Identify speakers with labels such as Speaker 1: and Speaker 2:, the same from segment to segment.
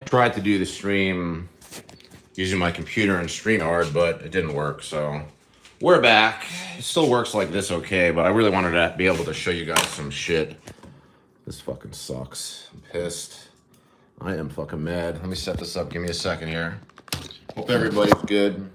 Speaker 1: Tried to do the stream using my computer and StreamYard, but it didn't work, so we're back. It still works like this okay, but I really wanted to be able to show you guys some shit. This fucking sucks. I'm pissed. I am fucking mad. Let me set this up. Give me a second here. Hope everybody's good.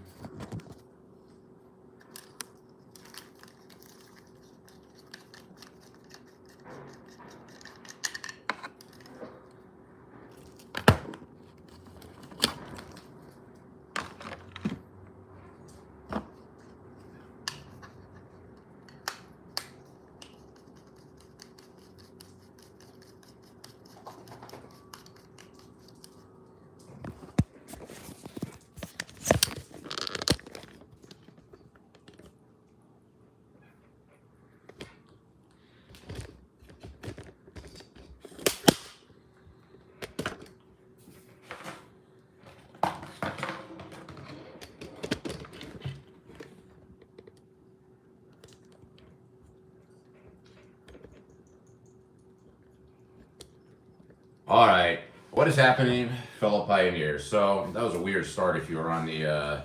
Speaker 1: All right, what is happening, fellow pioneers? So that was a weird start. If you were on the,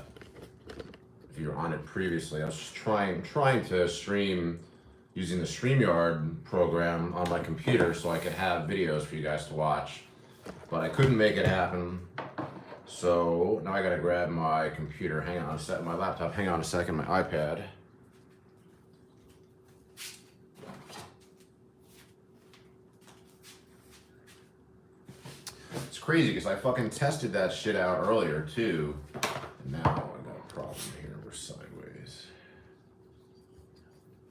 Speaker 1: if you were on it previously, I was just trying to stream using the StreamYard program on my computer so I could have videos for you guys to watch, but I couldn't make it happen. So now I gotta grab my computer. Hang on a second, my laptop. Hang on a second, my iPad. It's crazy because I fucking tested that shit out earlier too. And now I got a problem here. We're sideways.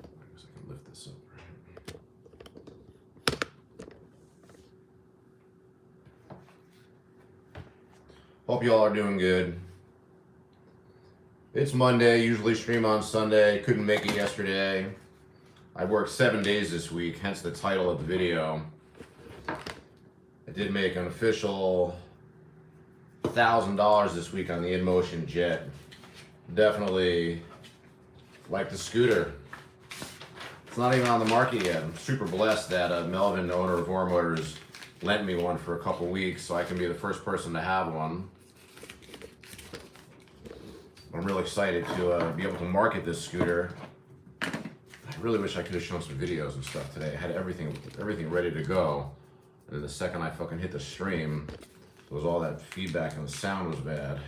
Speaker 1: I guess I can lift this up. Hope you all are doing good. It's Monday, usually stream on Sunday. Couldn't make it yesterday. I worked 7 days this week, hence the title of the video. I did make an official $1,000 this week on the InMotion Jet. Definitely like the scooter. It's not even on the market yet. I'm super blessed that Melvin, owner of Voromotors, lent me one for a couple weeks so I can be the first person to have one. I'm really excited to be able to market this scooter. I really wish I could have shown some videos and stuff today. I had everything ready to go. And then the second I fucking hit the stream, there was all that feedback and the sound was bad.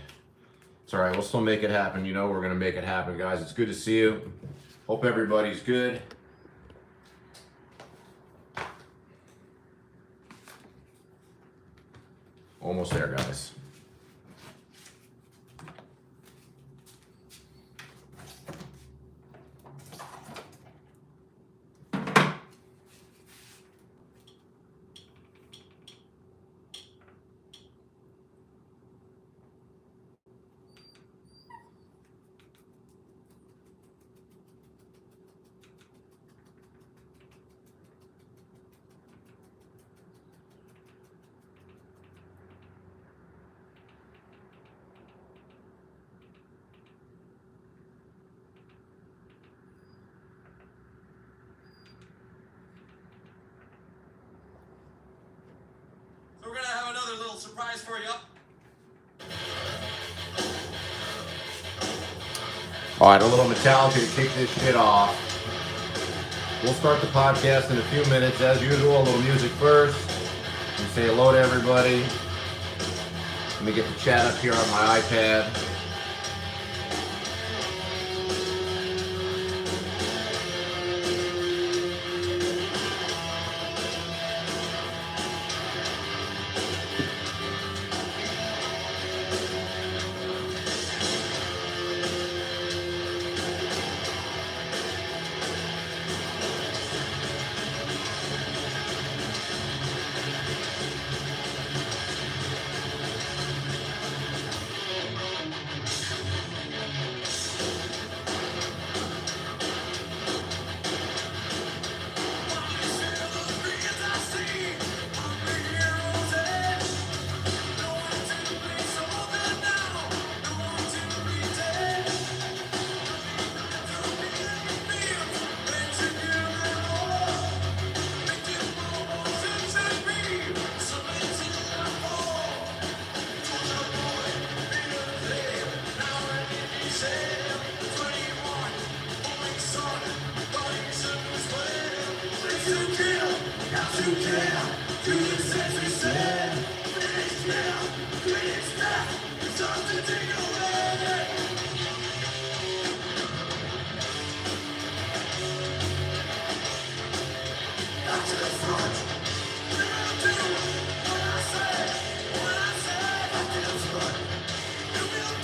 Speaker 1: It's all right, we'll still make it happen. You know we're gonna make it happen, guys. It's good to see you. Hope everybody's good. Almost there, guys.
Speaker 2: We're gonna have another little surprise for you.
Speaker 1: All right, a little Metallica to kick this shit off. We'll start the podcast in a few minutes. As usual, a little music first. And say hello to everybody. Let me get the chat up here on my iPad.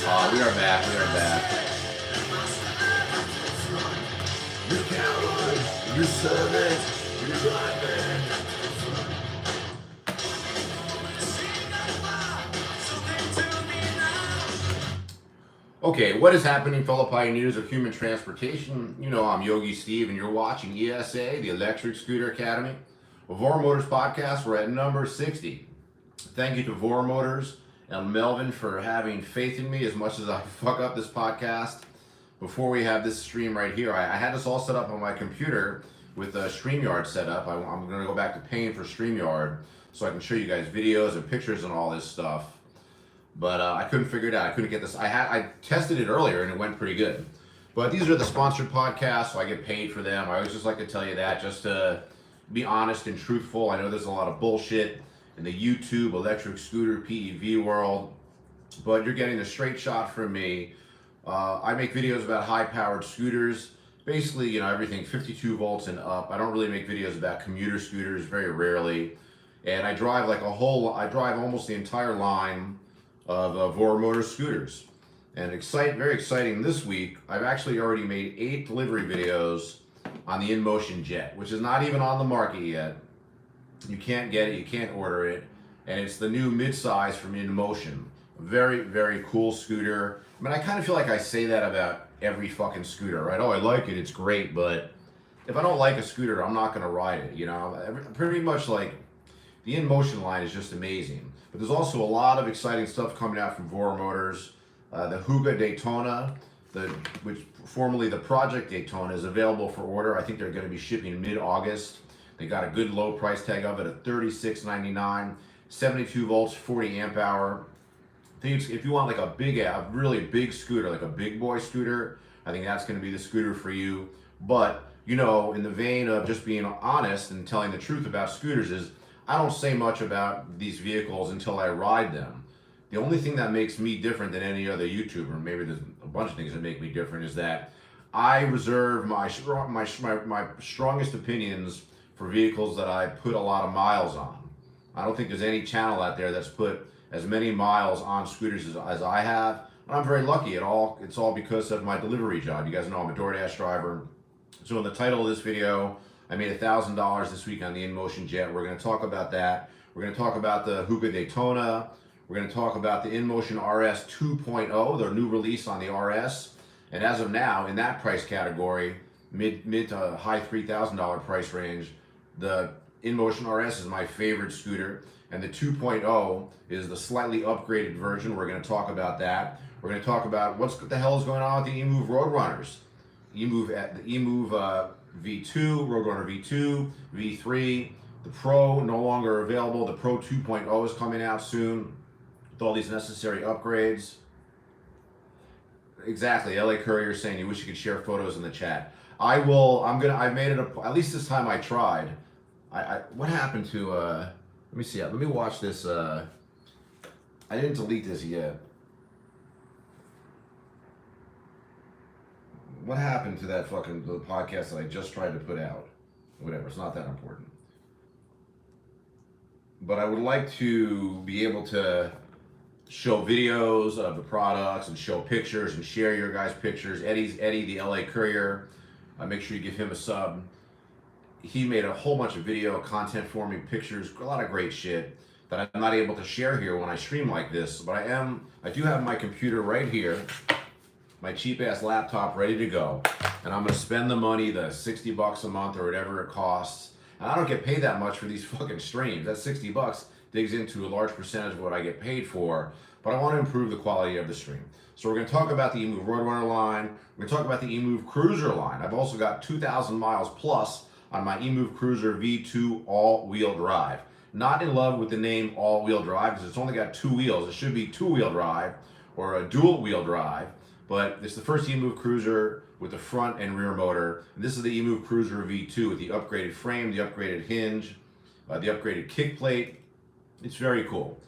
Speaker 1: We are back. We are back. You're coward. You're servant. You're driving. Okay, what is happening, fellow pioneers of human transportation? You know, I'm Yogi Steve, and you're watching ESA, the Electric Scooter Academy. Voromotors Podcast, we're at number 60. Thank you to Voromotors and Melvin for having faith in me as much as I fuck up this podcast. Before we have this stream right here, I had this all set up on my computer with a StreamYard set up. I'm going to go back to paying for StreamYard so I can show you guys videos and pictures and all this stuff. But I couldn't figure it out. I couldn't get this. I tested it earlier and it went pretty good. But these are the sponsored podcasts, so I get paid for them. I always just like to tell you that, just to be honest and truthful. I know there's a lot of bullshit in the YouTube electric scooter PEV world, but you're getting a straight shot from me. I make videos about high-powered scooters, basically, you know, everything 52 volts and up. I don't really make videos about commuter scooters, very rarely. And I drive I drive almost the entire line of Voromotors scooters. And very exciting this week, I've actually already made 8 delivery videos on the InMotion Jet, which is not even on the market yet. You can't get it, you can't order it, and it's the new midsize from InMotion. Very, very cool scooter. I mean, I kind of feel like I say that about every fucking scooter, right? Oh, I like it, it's great, but if I don't like a scooter, I'm not gonna ride it, you know? Pretty much like, the InMotion line is just amazing. But there's also a lot of exciting stuff coming out from Voromotors. The Huga Daytona, which formerly the Project Daytona, is available for order. I think they're gonna be shipping mid-August. They got a good low price tag of it at $36.99, 72 volts, 40 amp hour. I think if you want like a really big scooter, like a big boy scooter, I think that's going to be the scooter for you. But, you know, in the vein of just being honest and telling the truth about scooters is, I don't say much about these vehicles until I ride them. The only thing that makes me different than any other YouTuber, maybe there's a bunch of things that make me different, is that I reserve my strongest opinions for vehicles that I put a lot of miles on. I don't think there's any channel out there that's put as many miles on scooters as I have. And I'm very lucky. It's all because of my delivery job. You guys know I'm a DoorDash driver. So in the title of this video, I made $1,000 this week on the InMotion Jet. We're going to talk about that. We're going to talk about the Huga Daytona. We're going to talk about the InMotion RS 2.0, their new release on the RS. And as of now, in that price category, mid to high $3,000 price range, the InMotion RS is my favorite scooter, and the 2.0 is the slightly upgraded version. We're going to talk about that. We're going to talk about what the hell is going on with the EMOVE Roadrunners. The EMOVE V2, Roadrunner V2, V3. The Pro no longer available. The Pro 2.0 is coming out soon with all these necessary upgrades. Exactly, LA Courier saying you wish you could share photos in the chat. I made it at least this time I tried. What happened to, let me see, let me watch this, I didn't delete this yet. What happened to that the podcast that I just tried to put out? Whatever, it's not that important. But I would like to be able to show videos of the products and show pictures and share your guys' pictures. Eddie, the LA Courier, make sure you give him a sub. He made a whole bunch of video content for me, pictures, a lot of great shit that I'm not able to share here when I stream like this. But I do have my computer right here, my cheap ass laptop ready to go. And I'm gonna spend the money, the 60 bucks a month or whatever it costs. And I don't get paid that much for these fucking streams. That 60 bucks digs into a large percentage of what I get paid for, but I want to improve the quality of the stream. So we're going to talk about the EMOVE Roadrunner line. We're going to talk about the EMOVE Cruiser line. I've also got 2,000 miles plus on my EMOVE Cruiser V2 all-wheel drive. Not in love with the name all-wheel drive because it's only got 2 wheels. It should be 2-wheel drive or a dual-wheel drive, but it's the first EMOVE Cruiser with the front and rear motor. And this is the EMOVE Cruiser V2 with the upgraded frame, the upgraded hinge, the upgraded kick plate. It's very cool.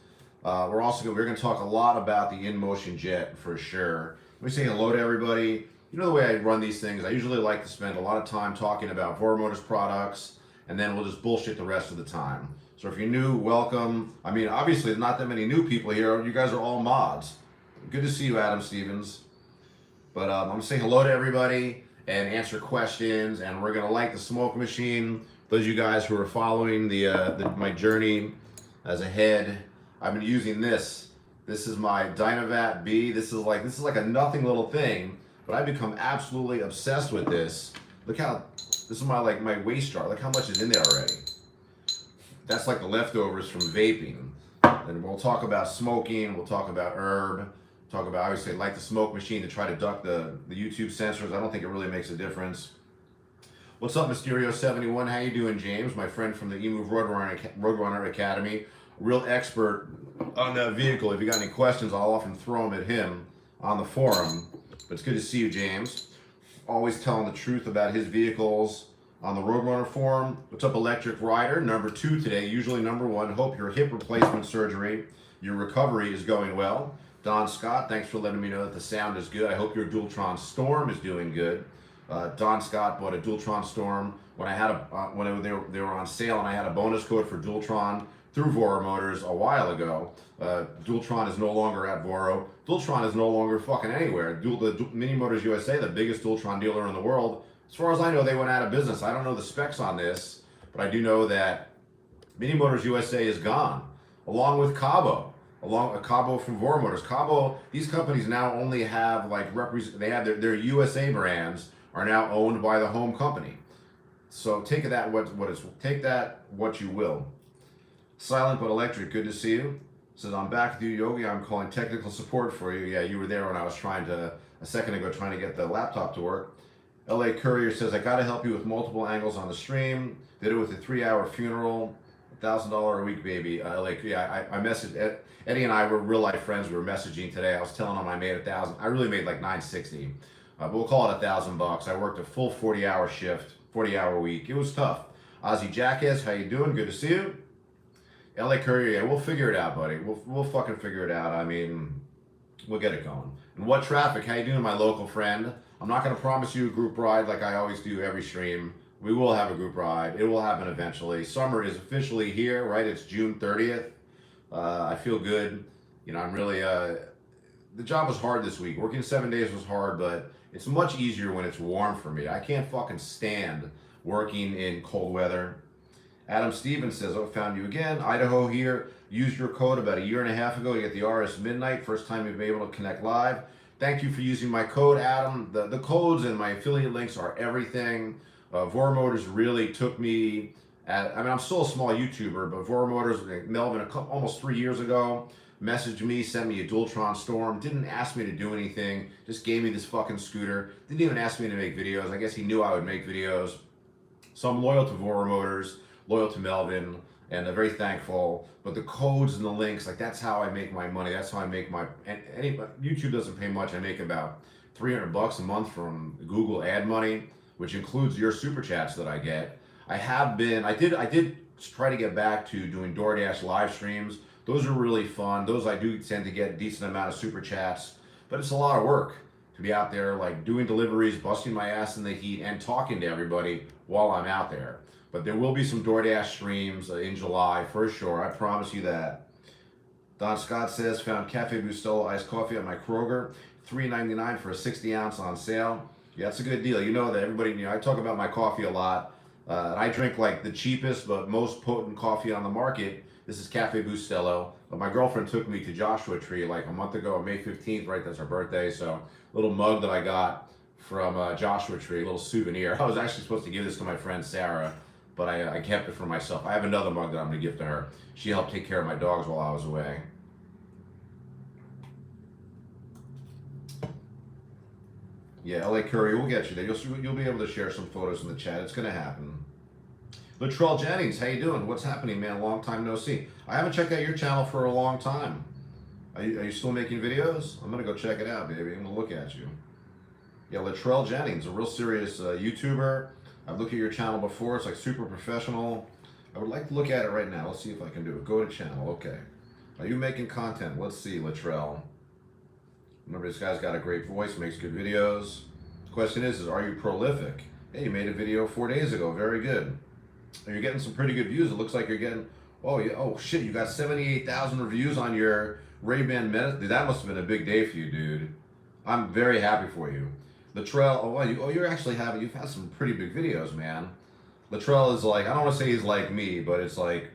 Speaker 1: We're going to talk a lot about the InMotion Jet for sure. Let me say hello to everybody. You know the way I run these things, I usually like to spend a lot of time talking about Voromotors products, and then we'll just bullshit the rest of the time. So if you're new, welcome. I mean, obviously there's not that many new people here. You guys are all mods. Good to see you, Adam Stevens. But I'm going to say hello to everybody and answer questions, and we're going to light the smoke machine. Those of you guys who are following my journey as a head, I've been using this. This is my Dynavat B. This is like a nothing little thing, but I've become absolutely obsessed with this. Look how, this is my waste jar. Look how much is in there already. That's like the leftovers from vaping. And we'll talk about smoking, we'll talk about herb, talk about, I always say, light the smoke machine to try to duck the YouTube censors. I don't think it really makes a difference. What's up, Mysterio71? How you doing, James? My friend from the EMOVE Roadrunner Academy. Real expert on that vehicle. If you got any questions, I'll often throw them at him on the forum. But it's good to see you, James. Always telling the truth about his vehicles on the Roadrunner forum. What's up, Electric Rider? Number 2 today, usually number 1. Hope your hip replacement surgery, your recovery is going well. Don Scott, thanks for letting me know that the sound is good. I hope your Dualtron Storm is doing good. Don Scott bought a Dualtron Storm when I had when they were on sale, and I had a bonus code for Dualtron through Voromotors a while ago. Dualtron is no longer at Voro. Dualtron is no longer fucking anywhere. Mini Motors USA, the biggest Dualtron dealer in the world, as far as I know, they went out of business. I don't know the specs on this, but I do know that Mini Motors USA is gone, along with Cabo. Cabo from Voromotors. Cabo, these companies now only have they have their USA brands are now owned by the home company. So take that what you will. Silent but Electric, good to see you. Says, I'm back with you, Yogi. I'm calling technical support for you. Yeah, you were there when I was a second ago, trying to get the laptop to work. LA Courier says, I gotta help you with multiple angles on the stream. Did it with a 3-hour funeral. $1,000 a week, baby. I messaged Eddie and I were real life friends. We were messaging today. I was telling him I made $1,000. I really made like $960, but we'll call it $1,000. I worked a full 40-hour shift, 40-hour week. It was tough. Ozzy Jackass, how you doing? Good to see you. LA Courier, yeah, we'll figure it out, buddy. We'll fucking figure it out. I mean, we'll get it going. And What Traffic, how you doing, my local friend? I'm not gonna promise you a group ride like I always do every stream. We will have a group ride. It will happen eventually. Summer is officially here, right? It's June 30th. I feel good. You know, I'm really, the job was hard this week. Working 7 days was hard, but it's much easier when it's warm for me. I can't fucking stand working in cold weather. Adam Stevens says, oh, found you again. Idaho here. Used your code about 1.5 years ago to get the RS Midnight. First time you've been able to connect live. Thank you for using my code, Adam. The codes and my affiliate links are everything. Voromotors really took me I'm still a small YouTuber, but Voromotors, Melvin, almost 3 years ago, messaged me, sent me a Dualtron Storm, didn't ask me to do anything, just gave me this fucking scooter, didn't even ask me to make videos. I guess he knew I would make videos. So I'm loyal to Voromotors, loyal to Melvin, and I'm very thankful. But the codes and the links, that's how I make my money. That's how I make YouTube doesn't pay much. I make about $300 a month from Google ad money, which includes your super chats that I get. I did try to get back to doing DoorDash live streams. Those are really fun. Those I do tend to get a decent amount of super chats, but it's a lot of work to be out there doing deliveries, busting my ass in the heat, and talking to everybody while I'm out there. But there will be some DoorDash streams in July for sure. I promise you that. Don Scott says, found Cafe Bustelo iced coffee at my Kroger, $3.99 for a 60 ounce on sale. Yeah, that's a good deal. You know that everybody, I talk about my coffee a lot. And I drink the cheapest but most potent coffee on the market. This is Cafe Bustelo. But my girlfriend took me to Joshua Tree a month ago, May 15th, right? That's her birthday. So little mug that I got from Joshua Tree, a little souvenir. I was actually supposed to give this to my friend Sarah, but I kept it for myself. I have another mug that I'm going to give to her. She helped take care of my dogs while I was away. Yeah, LA Courier, we'll get you there. You'll be able to share some photos in the chat. It's going to happen. Latrell Jennings, how you doing? What's happening, man? Long time no see. I haven't checked out your channel for a long time. Are you still making videos? I'm going to go check it out, baby. I'm going to look at you. Yeah, Latrell Jennings, a real serious YouTuber. I've looked at your channel before. It's super professional. I would like to look at it right now. Let's see if I can do it. Go to channel. Okay. Are you making content? Let's see, Latrell. Remember, this guy's got a great voice, makes good videos. The question is are you prolific? Hey, you made a video 4 days ago. Very good. And you're getting some pretty good views. It looks like you're getting, oh, yeah, oh shit, you got 78,000 reviews on your Ray-Ban Meta, dude, that must have been a big day for you, dude. I'm very happy for you. Latrell, you've had some pretty big videos, man. Latrell is like, I don't want to say he's like me, but it's like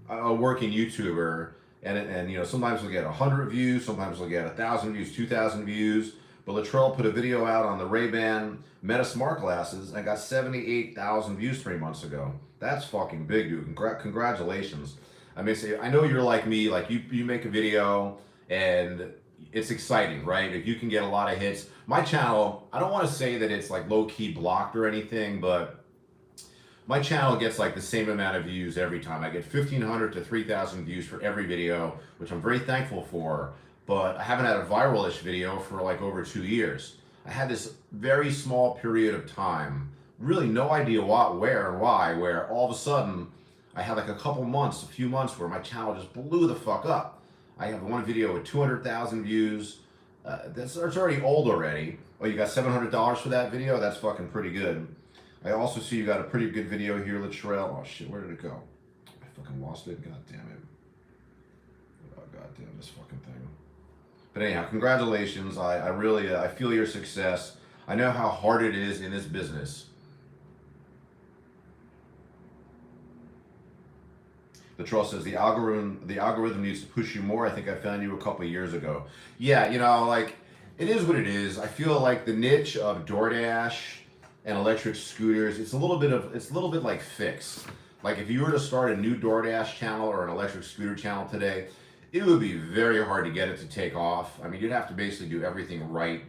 Speaker 1: a working YouTuber, and you know, sometimes we'll get 100 views, sometimes we'll get 1,000 views, 2,000 views. But Latrell put a video out on the Ray-Ban Meta smart glasses and got 78,000 views 3 months ago. That's fucking big, dude. Congratulations. I mean, I know you're like me, like you make a video and it's exciting, right? If you can get a lot of hits. My channel, I don't want to say that it's like low-key blocked or anything, but my channel gets like the same amount of views every time. I get 1,500 to 3,000 views for every video, which I'm very thankful for. But I haven't had a viral-ish video for like over 2 years. I had this very small period of time, really no idea what, where, and why, where all of a sudden I had like a few months where my channel just blew the fuck up. I have one video with 200,000 views. It's already old already. Oh, you got $700 for that video? That's fucking pretty good. I also see you got a pretty good video here, Latrell. Oh shit, where did it go? I fucking lost it. God damn it. Oh god damn this fucking thing. But anyhow, congratulations. I really I feel your success. I know how hard it is in this business. Latrell says the algorithm needs to push you more. I think I found you a couple of years ago. Yeah, you know, like it is what it is. I feel like the niche of DoorDash and electric scooters, it's a little bit like fixed. Like if you were to start a new DoorDash channel or an electric scooter channel today, it would be very hard to get it to take off. I mean, you'd have to basically do everything right.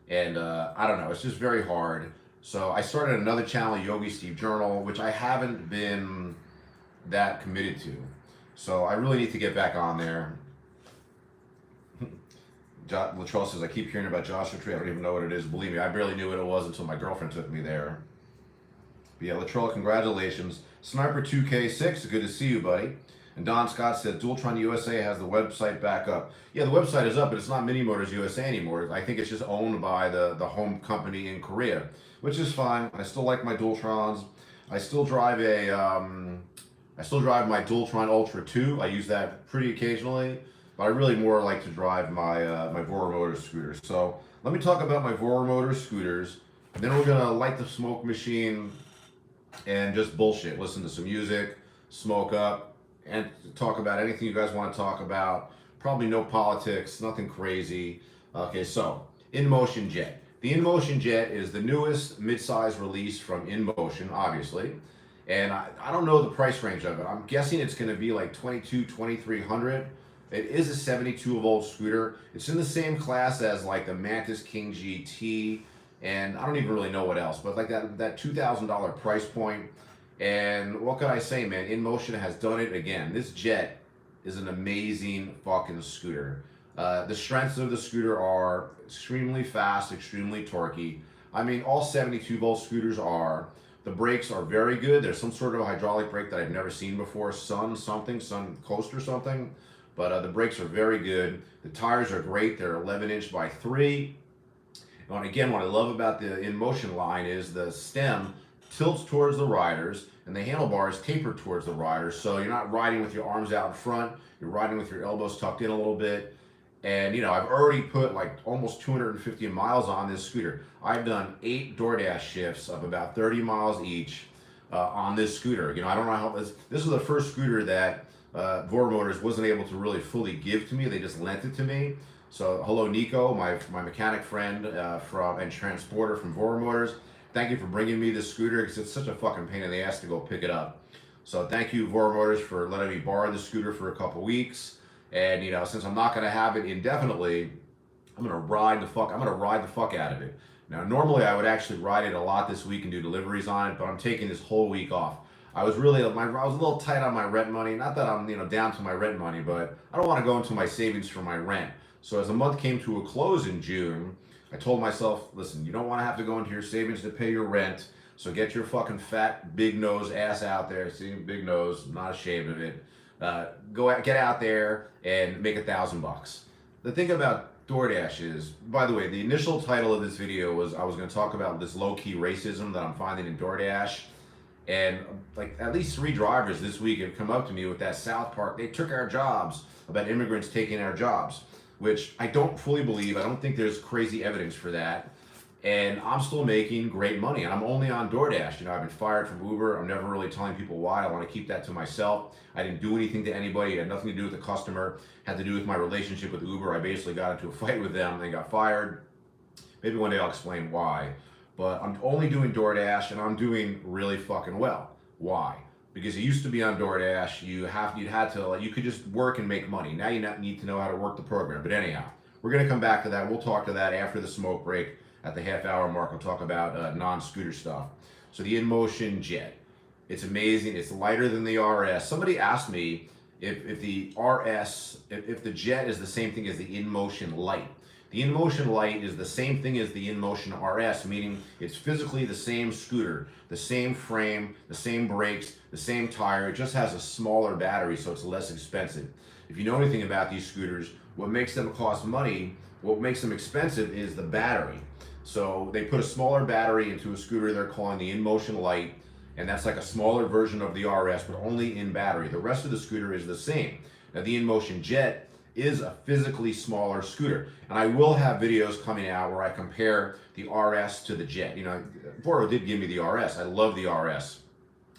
Speaker 1: And I don't know, it's just very hard. So I started another channel, Yogi Steve Journal, which I haven't been that committed to. So I really need to get back on there. Latrell says, I keep hearing about Joshua Tree. I don't even know what it is. Believe me, I barely knew what it was until my girlfriend took me there. But yeah, Latrell, congratulations. Sniper 2K6, good to see you, buddy. And Don Scott said, Dualtron USA has the website back up. Yeah, the website is up, but it's not Mini Motors USA anymore. I think it's just owned by the home company in Korea, which is fine. I still like my Dualtrons. I still drive my Dualtron Ultra 2. I use that pretty occasionally. But I really more like to drive my my Voromotors scooters. So let me talk about my Voromotors scooters. Then we're gonna light the smoke machine and just bullshit. Listen to some music, smoke up, and talk about anything you guys want to talk about. Probably no politics, nothing crazy. Okay, so InMotion Jet. The InMotion Jet is the newest mid-size release from InMotion, obviously. And I don't know the price range of it. I'm guessing it's gonna be like $2,200-$2,300. It is a 72 volt scooter. It's in the same class as like the Mantis King GT, and I don't even really know what else, but like that $2,000 price point. And what can I say, man? InMotion has done it again. This Jet is an amazing fucking scooter. The strengths of the scooter are extremely fast, extremely torquey. I mean, all 72 volt scooters are. The brakes are very good. There's some sort of hydraulic brake that I've never seen before. Sun Coast or something. But the brakes are very good. The tires are great. They're 11" by 3. And again, what I love about the InMotion line is the stem tilts towards the riders and the handlebars taper towards the riders. So you're not riding with your arms out in front. You're riding with your elbows tucked in a little bit. And you know, I've already put like almost 250 miles on this scooter. I've done 8 DoorDash shifts of about 30 miles each on this scooter. You know, I don't know how this is the first scooter that Voromotors wasn't able to really fully give to me. They just lent it to me. So hello Nico, my mechanic friend and transporter from Voromotors. Thank you for bringing me this scooter because it's such a fucking pain in the ass to go pick it up. So thank you Voromotors for letting me borrow the scooter for a couple weeks. And you know, since I'm not gonna have it indefinitely, I'm gonna ride the fuck out of it. Now normally I would actually ride it a lot this week and do deliveries on it, but I'm taking this whole week off. I was a little tight on my rent money. Not that I'm down to my rent money, but I don't want to go into my savings for my rent. So as the month came to a close in June, I told myself, listen, you don't want to have to go into your savings to pay your rent. So get your fucking fat, big nose ass out there. See, big nose, I'm not ashamed of it. Get out there and make $1,000. The thing about DoorDash is, by the way, the initial title of this video was I was going to talk about this low-key racism that I'm finding in DoorDash. And like at least 3 drivers this week have come up to me with that South Park, they took our jobs, about immigrants taking our jobs, which I don't fully believe. I don't think there's crazy evidence for that. And I'm still making great money, and I'm only on DoorDash. You know, I've been fired from Uber. I'm never really telling people why. I want to keep that to myself. I didn't do anything to anybody. It had nothing to do with the customer. It had to do with my relationship with Uber. I basically got into a fight with them. They got fired. Maybe one day I'll explain why. But I'm only doing DoorDash, and I'm doing really fucking well. Why? Because it used to be on DoorDash, you could just work and make money. Now you need to know how to work the program. But anyhow, we're gonna come back to that. We'll talk to that after the smoke break. At the half-hour mark, I'll talk about non-scooter stuff. So the InMotion Jet, it's amazing. It's lighter than the RS. Somebody asked me if the RS, if the Jet is the same thing as the InMotion Lite. The InMotion Lite is the same thing as the InMotion RS, meaning it's physically the same scooter, the same frame, the same brakes, the same tire. It just has a smaller battery, so it's less expensive. If you know anything about these scooters, what makes them cost money, what makes them expensive is the battery. So they put a smaller battery into a scooter they're calling the InMotion Lite, and that's like a smaller version of the RS, but only in battery. The rest of the scooter is the same. Now the InMotion Jet is a physically smaller scooter, and I will have videos coming out where I compare the RS to the Jet. You know, Voro did give me the RS. I love the RS.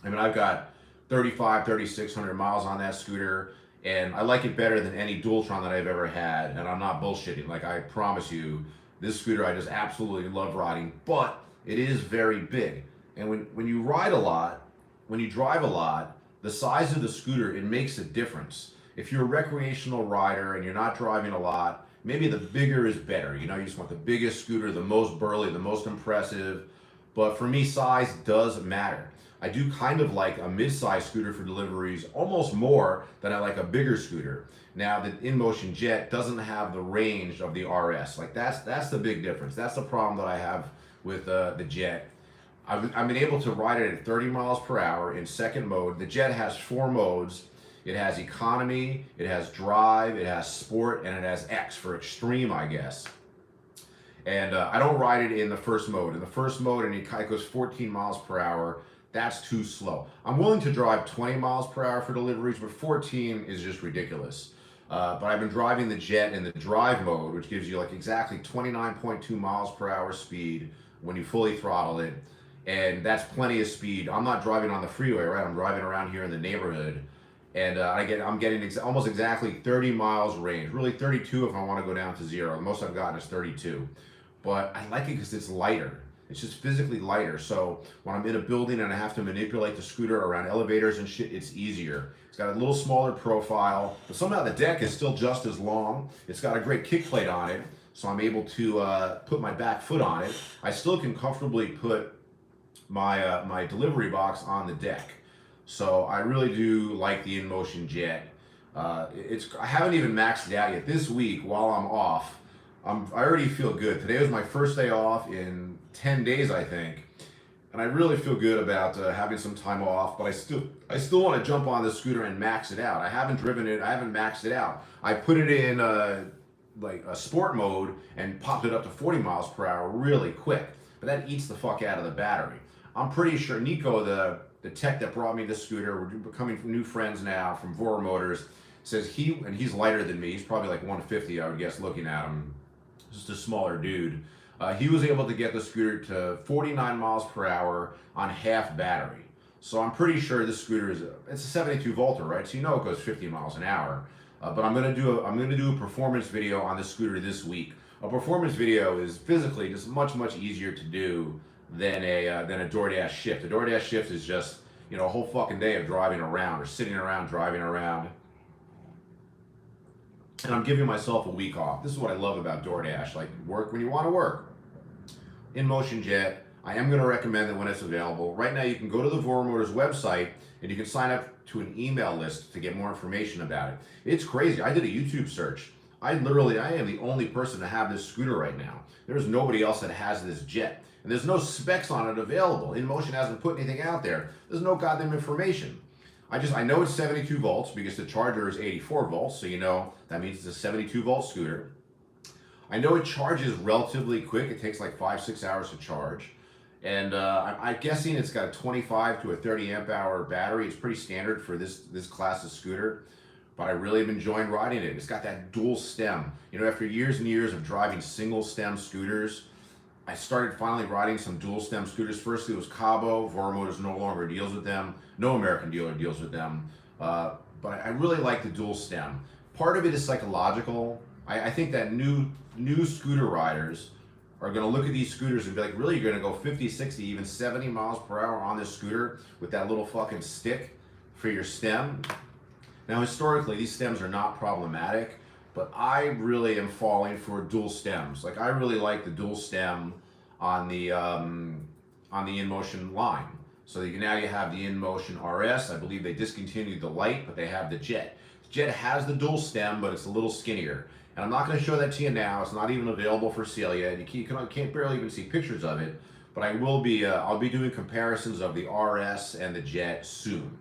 Speaker 1: I mean, I've got 3,600 miles on that scooter, and I like it better than any Dualtron that I've ever had, and I'm not bullshitting. Like, I promise you, this scooter I just absolutely love riding, but it is very big. And when you ride a lot, when you drive a lot, the size of the scooter, it makes a difference. If you're a recreational rider and you're not driving a lot, maybe the bigger is better. You know, you just want the biggest scooter, the most burly, the most impressive. But for me, size does matter. I do kind of like a mid-size scooter for deliveries almost more than I like a bigger scooter. Now, the InMotion Jet doesn't have the range of the RS. Like, that's the big difference. That's the problem that I have with the Jet. I've been able to ride it at 30 miles per hour in second mode. The Jet has 4 modes. It has economy, it has drive, it has sport, and it has X for extreme, I guess. And I don't ride it in the first mode. In the first mode, and it goes 14 miles per hour. That's too slow. I'm willing to drive 20 miles per hour for deliveries, but 14 is just ridiculous. But I've been driving the Jet in the drive mode, which gives you like exactly 29.2 miles per hour speed when you fully throttle it. And that's plenty of speed. I'm not driving on the freeway, right? I'm driving around here in the neighborhood. And I'm getting almost exactly 30 miles range. Really 32 if I want to go down to 0. The most I've gotten is 32. But I like it because it's lighter. It's just physically lighter. So when I'm in a building and I have to manipulate the scooter around elevators and shit, it's easier. It's got a little smaller profile, but somehow the deck is still just as long. It's got a great kick plate on it, so I'm able to put my back foot on it. I still can comfortably put my my delivery box on the deck. So I really do like the InMotion Jet. I haven't even maxed it out yet. This week, while I'm off, I already feel good. Today was my first day off in 10 days, I think. And I really feel good about having some time off, but I still want to jump on the scooter and max it out. I haven't driven it, I haven't maxed it out. I put it in like a sport mode and popped it up to 40 miles per hour really quick. But that eats the fuck out of the battery. I'm pretty sure Nico, the tech that brought me this scooter, we're becoming new friends now from Voromotors, says he's lighter than me. He's probably like 150, I would guess, looking at him. Just a smaller dude. He was able to get the scooter to 49 miles per hour on half battery. So I'm pretty sure this scooter it's a 72 volter, right? So you know it goes 50 miles an hour. But I'm gonna do a performance video on this scooter this week. A performance video is physically just much easier to do than a DoorDash shift. A DoorDash shift is just, you know, a whole fucking day of driving around or sitting around driving around. And I'm giving myself a week off. This is what I love about DoorDash. Like, work when you want to work. InMotion Jet, I am going to recommend it when it's available. Right now, you can go to the Voromotors website and you can sign up to an email list to get more information about it. It's crazy. I did a YouTube search. I am the only person to have this scooter right now. There's nobody else that has this Jet. And there's no specs on it available. InMotion hasn't put anything out there. There's no goddamn information. I know it's 72 volts because the charger is 84 volts, so you know that means it's a 72 volt scooter. I know it charges relatively quick. It takes like 5-6 hours to charge. And I'm guessing it's got a 25 to a 30 amp hour battery. It's pretty standard for this class of scooter, but I really have been enjoying riding it. It's got that dual stem. You know, after years and years of driving single stem scooters, I started finally riding some dual stem scooters. First it was Cabo. Voromotors no longer deals with them. No American dealer deals with them. But I really like the dual stem. Part of it is psychological. I think that new scooter riders are going to look at these scooters and be like, really, you're going to go 50, 60, even 70 miles per hour on this scooter with that little fucking stick for your stem? Now, historically, these stems are not problematic, but I really am falling for dual stems. Like, I really like the dual stem on the InMotion line. So now you have the InMotion RS. I believe they discontinued the Lite, but they have the Jet. Jet has the dual stem, but it's a little skinnier. And I'm not going to show that to you now. It's not even available for sale yet. You can't barely even see pictures of it. But I will be. I'll be doing comparisons of the RS and the Jet soon.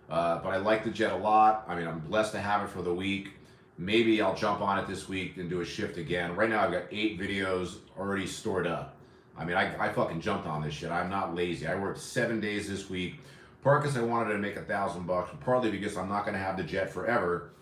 Speaker 1: But I like the Jet a lot. I mean, I'm blessed to have it for the week. Maybe I'll jump on it this week and do a shift again. Right now, I've got 8 videos already stored up. I mean, I fucking jumped on this shit. I'm not lazy. I worked 7 days this week. Partly because I wanted to make $1,000 bucks, but partly because I'm not going to have the Jet forever.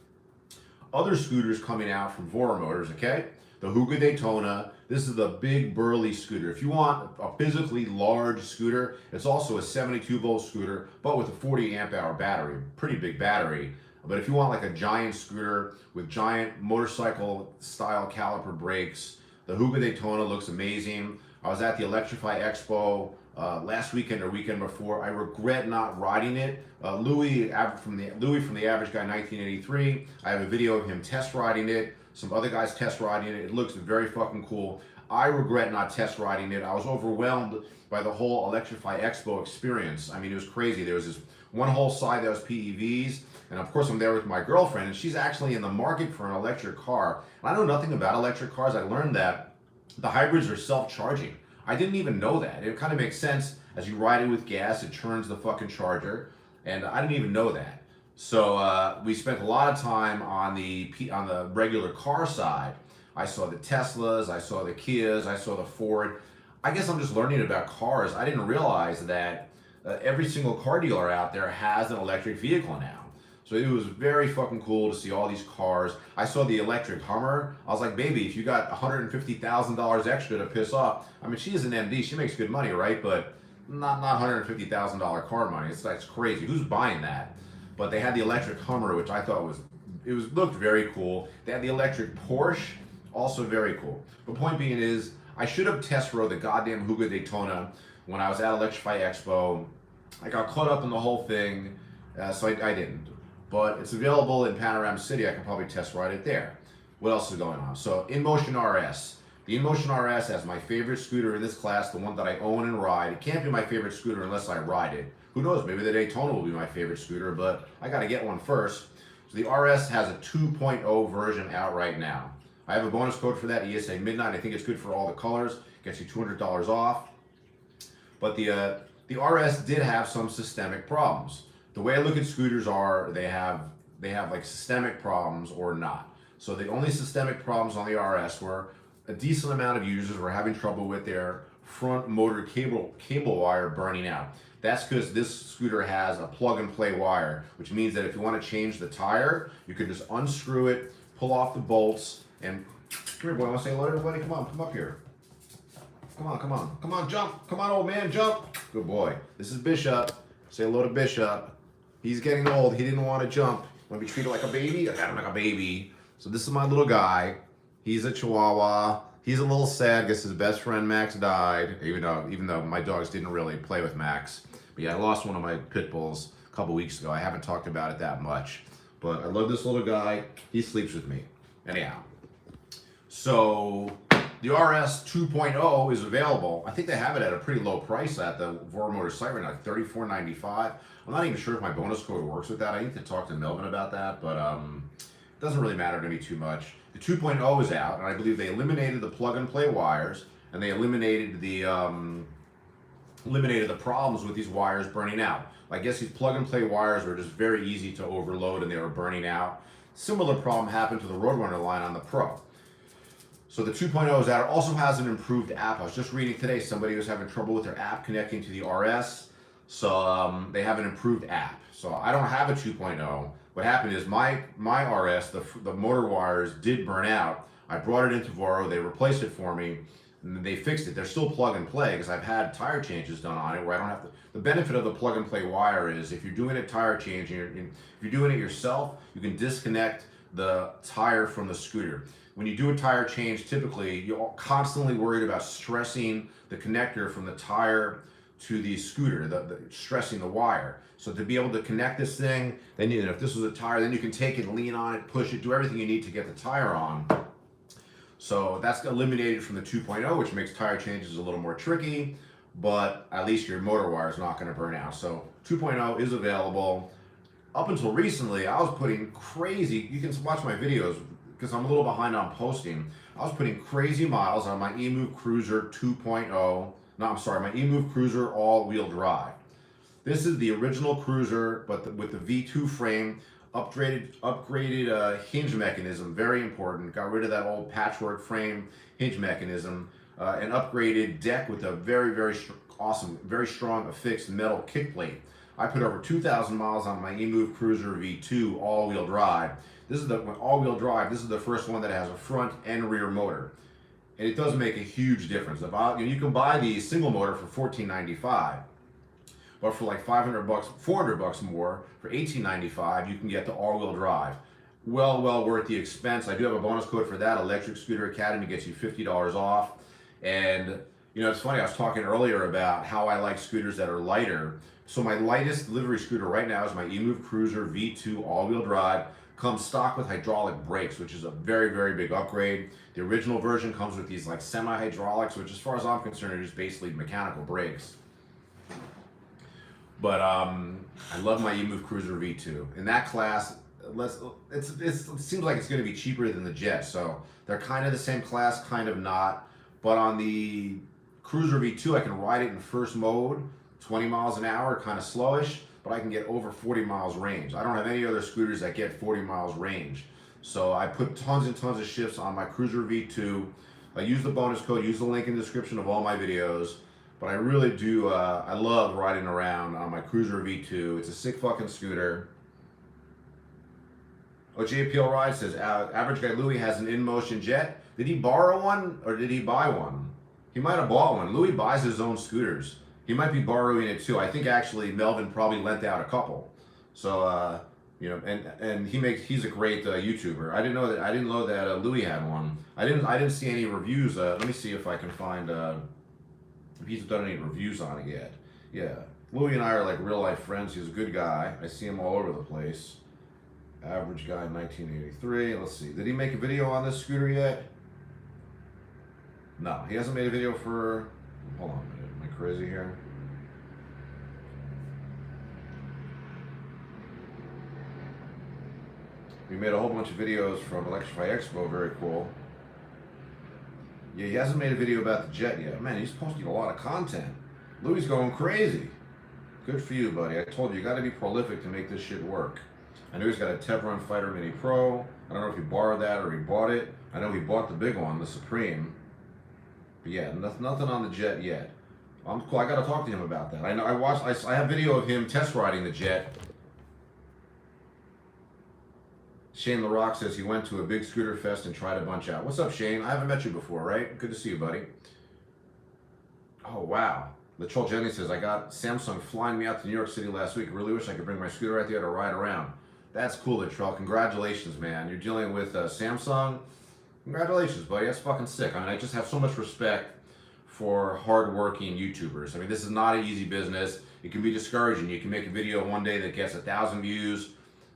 Speaker 1: Other scooters coming out from Voromotors, okay? The Hugo Daytona. This is the big burly scooter. If you want a physically large scooter, it's also a 72 volt scooter, but with a 40 amp hour battery. Pretty big battery. But if you want like a giant scooter with giant motorcycle style caliper brakes, the Hugo Daytona looks amazing. I was at the Electrify Expo last weekend or weekend before. I regret not riding it. Louis from the Average Guy 1983. I have a video of him test riding it. Some other guys test riding it. It looks very fucking cool. I regret not test riding it. I was overwhelmed by the whole Electrify Expo experience. I mean, it was crazy. There was this one whole side that was PEVs, and of course I'm there with my girlfriend, and she's actually in the market for an electric car. And I know nothing about electric cars. I learned that the hybrids are self-charging. I didn't even know that. It kind of makes sense. As you ride it with gas, it turns the fucking charger, and I didn't even know that. So we spent a lot of time on the regular car side. I saw the Teslas, I saw the Kias, I saw the Ford. I guess I'm just learning about cars. I didn't realize that every single car dealer out there has an electric vehicle now. So it was very fucking cool to see all these cars. I saw the electric Hummer. I was like, baby, if you got $150,000 extra to piss off, I mean, she is an MD, she makes good money, right? But not $150,000 car money. That's crazy. Who's buying that? But they had the electric Hummer, which I thought looked very cool. They had the electric Porsche, also very cool. The point being is, I should have test rode the goddamn Hugo Daytona when I was at Electrify Expo. I got caught up in the whole thing, so I didn't. But it's available in Panorama City. I can probably test ride it there. What else is going on? So InMotion RS. The InMotion RS has my favorite scooter in this class, the one that I own and ride. It can't be my favorite scooter unless I ride it. Who knows, maybe the Daytona will be my favorite scooter, but I gotta get one first. So the RS has a 2.0 version out right now. I have a bonus code for that, ESAMIDNIGHT. I think it's good for all the colors. Gets you $200 off. But the RS did have some systemic problems. The way I look at scooters are they have like systemic problems or not. So the only systemic problems on the RS were a decent amount of users were having trouble with their front motor cable wire burning out. That's because this scooter has a plug and play wire, which means that if you want to change the tire, you can just unscrew it, pull off the bolts, and come here, boy. I want to say hello to everybody. Come on, come up here. Come on, jump. Come on, old man, jump. Good boy. This is Bishop. Say hello to Bishop. He's getting old. He didn't want to jump. Want to be treated like a baby? I got him like a baby. So this is my little guy. He's a Chihuahua. He's a little sad because his best friend Max died, even though my dogs didn't really play with Max. But yeah, I lost one of my pit bulls a couple weeks ago. I haven't talked about it that much. But I love this little guy. He sleeps with me. Anyhow. So the RS 2.0 is available. I think they have it at a pretty low price at the Voromotors site right now, like $34.95. I'm not even sure if my bonus code works with that. I need to talk to Melvin about that, but it doesn't really matter to me too much. The 2.0 is out, and I believe they eliminated the plug-and-play wires, and they eliminated the problems with these wires burning out. I guess these plug-and-play wires were just very easy to overload, and they were burning out. Similar problem happened to the Roadrunner line on the Pro. So the 2.0 is out. It also has an improved app. I was just reading today, somebody was having trouble with their app connecting to the RS. So they have an improved app. So I don't have a 2.0. What happened is my RS, the motor wires did burn out. I brought it into Voro, they replaced it for me, and they fixed it. They're still plug and play because I've had tire changes done on it where I don't have to. The benefit of the plug and play wire is if you're doing a tire change, if you're doing it yourself, you can disconnect the tire from the scooter. When you do a tire change, typically you're constantly worried about stressing the connector from the tire to the scooter, stressing the wire. So to be able to connect this thing, then if this was a tire, then you can take it, lean on it, push it, do everything you need to get the tire on. So that's eliminated from the 2.0, which makes tire changes a little more tricky, but at least your motor wire is not going to burn out. So 2.0 is available. Up until recently, I was putting crazy, you can watch my videos because I'm a little behind on posting. I was putting crazy miles on my EMOVE Cruiser 2.0. No, I'm sorry, my EMOVE Cruiser all-wheel drive. This is the original Cruiser, but with the V2 frame, upgraded hinge mechanism, very important. Got rid of that old patchwork frame hinge mechanism, an upgraded deck with a very awesome, very strong affixed metal kick plate. I put over 2,000 miles on my EMOVE Cruiser V2 all-wheel drive. This is the all-wheel drive. This is the first one that has a front and rear motor, and it does make a huge difference. You can buy the single motor for $14.95, but for like $500, $400 more, for $18.95, you can get the all-wheel drive. Well worth the expense. I do have a bonus code for that. Electric Scooter Academy gets you $50 off. And it's funny. I was talking earlier about how I like scooters that are lighter. So my lightest delivery scooter right now is my EMOVE Cruiser V2 all-wheel drive. Comes stock with hydraulic brakes, which is a very big upgrade. The original version comes with these like semi-hydraulics, which as far as I'm concerned are just basically mechanical brakes. But I love my EMOVE Cruiser V2. In that class, it seems like it's going to be cheaper than the Jet. So they're kind of the same class, kind of not. But on the Cruiser V2, I can ride it in first mode, 20 miles an hour, kind of slowish, but I can get over 40 miles range. I don't have any other scooters that get 40 miles range. So I put tons and tons of shifts on my Cruiser V2. I use the bonus code, use the link in the description of all my videos. But I really do, I love riding around on my Cruiser V2. It's a sick fucking scooter. Oh, JPL Ride says, average guy Louis has an InMotion Jet. Did he borrow one or did he buy one? He might have bought one. Louis buys his own scooters. He might be borrowing it too. I think actually Melvin probably lent out a couple. So, and he's a great YouTuber. I didn't know that Louis had one. I didn't see any reviews. Let me see if I can find if he's done any reviews on it yet. Yeah, Louis and I are like real life friends. He's a good guy. I see him all over the place. Average guy, 1983. Let's see. Did he make a video on this scooter yet? No, he hasn't made a video for. Hold on a minute. Am I crazy here? We made a whole bunch of videos from Electrify Expo. Very cool. Yeah, he hasn't made a video about the Jet yet. Man, he's posting a lot of content. Louis going crazy. Good for you, buddy. I told you, you got to be prolific to make this shit work. I know he's got a Tevron Fighter Mini Pro. I don't know if he borrowed that or he bought it. I know he bought the big one, the Supreme. But yeah, nothing on the Jet yet. Cool. I got to talk to him about that. I have video of him test riding the Jet. Shane LaRock says he went to a big scooter fest and tried a bunch out. What's up, Shane? I haven't met you before, right? Good to see you, buddy. Oh, wow. Latrell Jennings says, I got Samsung flying me out to New York City last week. Really wish I could bring my scooter out there to ride around. That's cool, Latrell. Congratulations, man. You're dealing with Samsung. Congratulations, buddy. That's fucking sick. I mean, I just have so much respect for hardworking YouTubers. I mean, this is not an easy business. It can be discouraging. You can make a video one day that gets 1,000 views.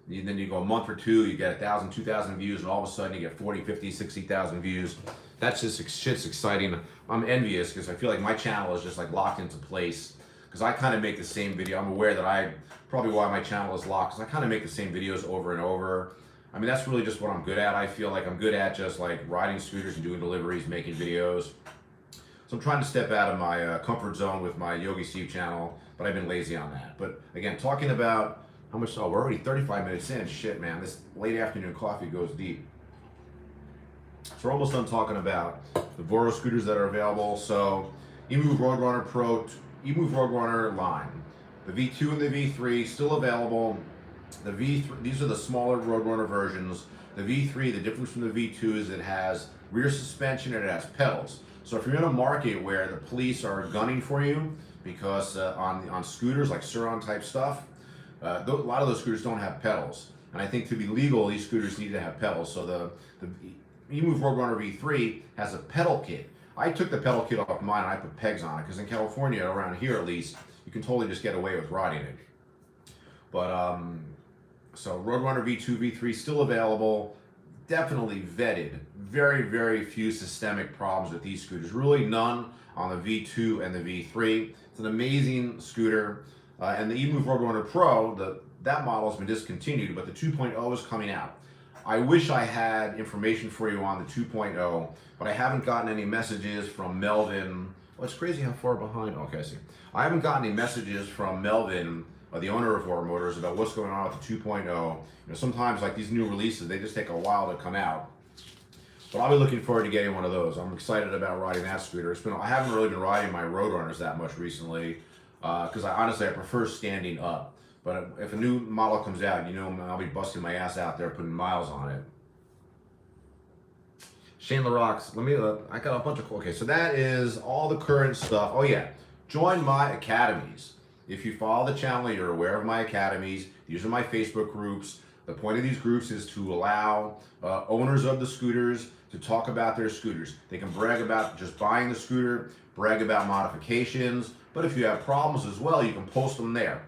Speaker 1: Then you go a month or two, you get 1,000, 2,000 views, and all of a sudden you get 40, 50, 60,000 views. That's just shit's exciting. I'm envious because I feel like my channel is just like locked into place. Because I kind of make the same video. I'm aware that probably why my channel is locked, because I kind of make the same videos over and over. I mean, that's really just what I'm good at. I feel like I'm good at just like riding scooters and doing deliveries, making videos. So I'm trying to step out of my comfort zone with my Yogi Steve channel, but I've been lazy on that. But again, talking about how much, oh, we're already 35 minutes in. Shit, man, this late afternoon coffee goes deep. So we're almost done talking about the Voro scooters that are available. So EMOVE Roadrunner Pro, EMOVE Roadrunner line. The V2 and the V3 still available. The V3, these are the smaller Roadrunner versions. The V3, the difference from the V2 is it has rear suspension and it has pedals. So if you're in a market where the police are gunning for you, because on scooters like Suron type stuff, a lot of those scooters don't have pedals. And I think to be legal, these scooters need to have pedals. So the EMOVE Roadrunner V3 has a pedal kit. I took the pedal kit off mine and I put pegs on it because in California, around here at least, you can totally just get away with riding it. But so Roadrunner V2, V3 still available, definitely vetted. Very, very few systemic problems with these scooters. Really none on the V2 and the V3. It's an amazing scooter. And the EMOVE Roadrunner Pro, that model has been discontinued, but the 2.0 is coming out. I wish I had information for you on the 2.0, but I haven't gotten any messages from Melvin. Oh, it's crazy how far behind. Okay, I see. I haven't gotten any messages from Melvin, the owner of Voromotors, about what's going on with the 2.0. You know, sometimes like these new releases, they just take a while to come out. But I'll be looking forward to getting one of those. I'm excited about riding that scooter. I haven't really been riding my Roadrunners that much recently, because I prefer standing up. But if a new model comes out, you know, I'll be busting my ass out there putting miles on it. Shane LaRock's, I got a bunch of, okay, so that is all the current stuff. Oh yeah, join my academies. If you follow the channel, you're aware of my academies. These are my Facebook groups. The point of these groups is to allow owners of the scooters to talk about their scooters. They can brag about just buying the scooter, brag about modifications, but if you have problems as well, you can post them there.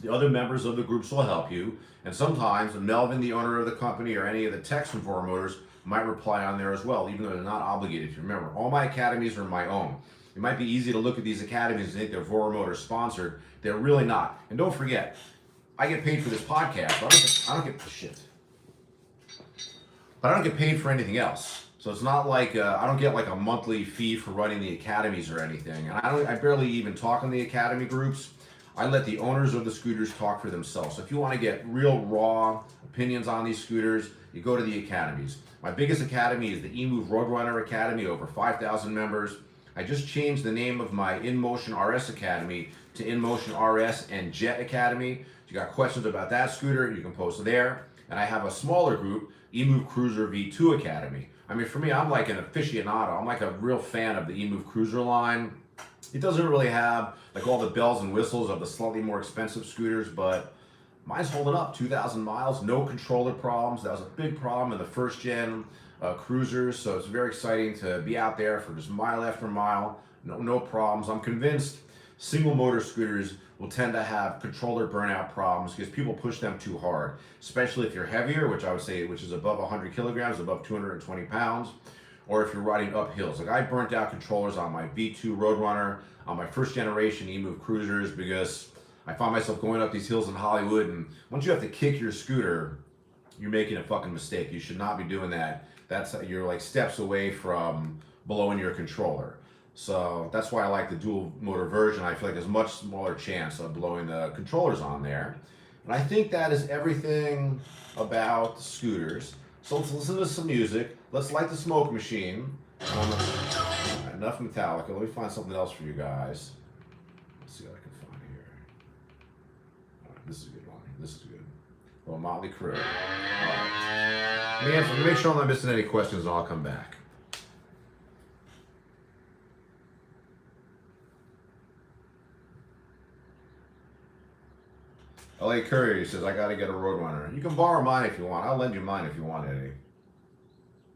Speaker 1: The other members of the groups will help you, and sometimes Melvin, the owner of the company, or any of the techs from Voromotors might reply on there as well, even though they're not obligated to. Remember, all my academies are my own. It might be easy to look at these academies and think they're Voromotors sponsored. They're really not. And don't forget, I get paid for this podcast. I don't get shit. But I don't get paid for anything else. So it's not like I don't get like a monthly fee for running the academies or anything. And I barely even talk in the academy groups. I let the owners of the scooters talk for themselves. So if you want to get real raw opinions on these scooters, you go to the academies. My biggest academy is the EMOVE Roadrunner Academy, over 5,000 members. I just changed the name of my InMotion RS Academy to InMotion RS and Jet Academy. If you got questions about that scooter, you can post there. And I have a smaller group, EMOVE Cruiser V2 Academy. I mean, for me, I'm like an aficionado. I'm like a real fan of the EMOVE Cruiser line. It doesn't really have like all the bells and whistles of the slightly more expensive scooters, but mine's holding up. 2,000 miles, no controller problems. That was a big problem in the first gen cruisers, so it's very exciting to be out there for just mile after mile. No problems. I'm convinced single motor scooters will tend to have controller burnout problems because people push them too hard, especially if you're heavier, which I would say, which is above 100 kilograms, above 220 pounds. Or if you're riding up hills. Like I burnt out controllers on my V2 Roadrunner, on my first generation EMOVE Cruisers, because I found myself going up these hills in Hollywood, and once you have to kick your scooter, you're making a fucking mistake. You should not be doing that. You're like steps away from blowing your controller. So that's why I like the dual motor version. I feel like there's a much smaller chance of blowing the controllers on there. And I think that is everything about the scooters. So let's listen to some music. Let's light the smoke machine. Enough Metallica. Let me find something else for you guys. Let's see what I can find here. All right, this is a good one. This is good. Well, Motley Crue. All right. Let me make sure I'm not missing any questions, and I'll come back. LA Courier says, I got to get a Roadrunner. You can borrow mine if you want. I'll lend you mine if you want, Eddie.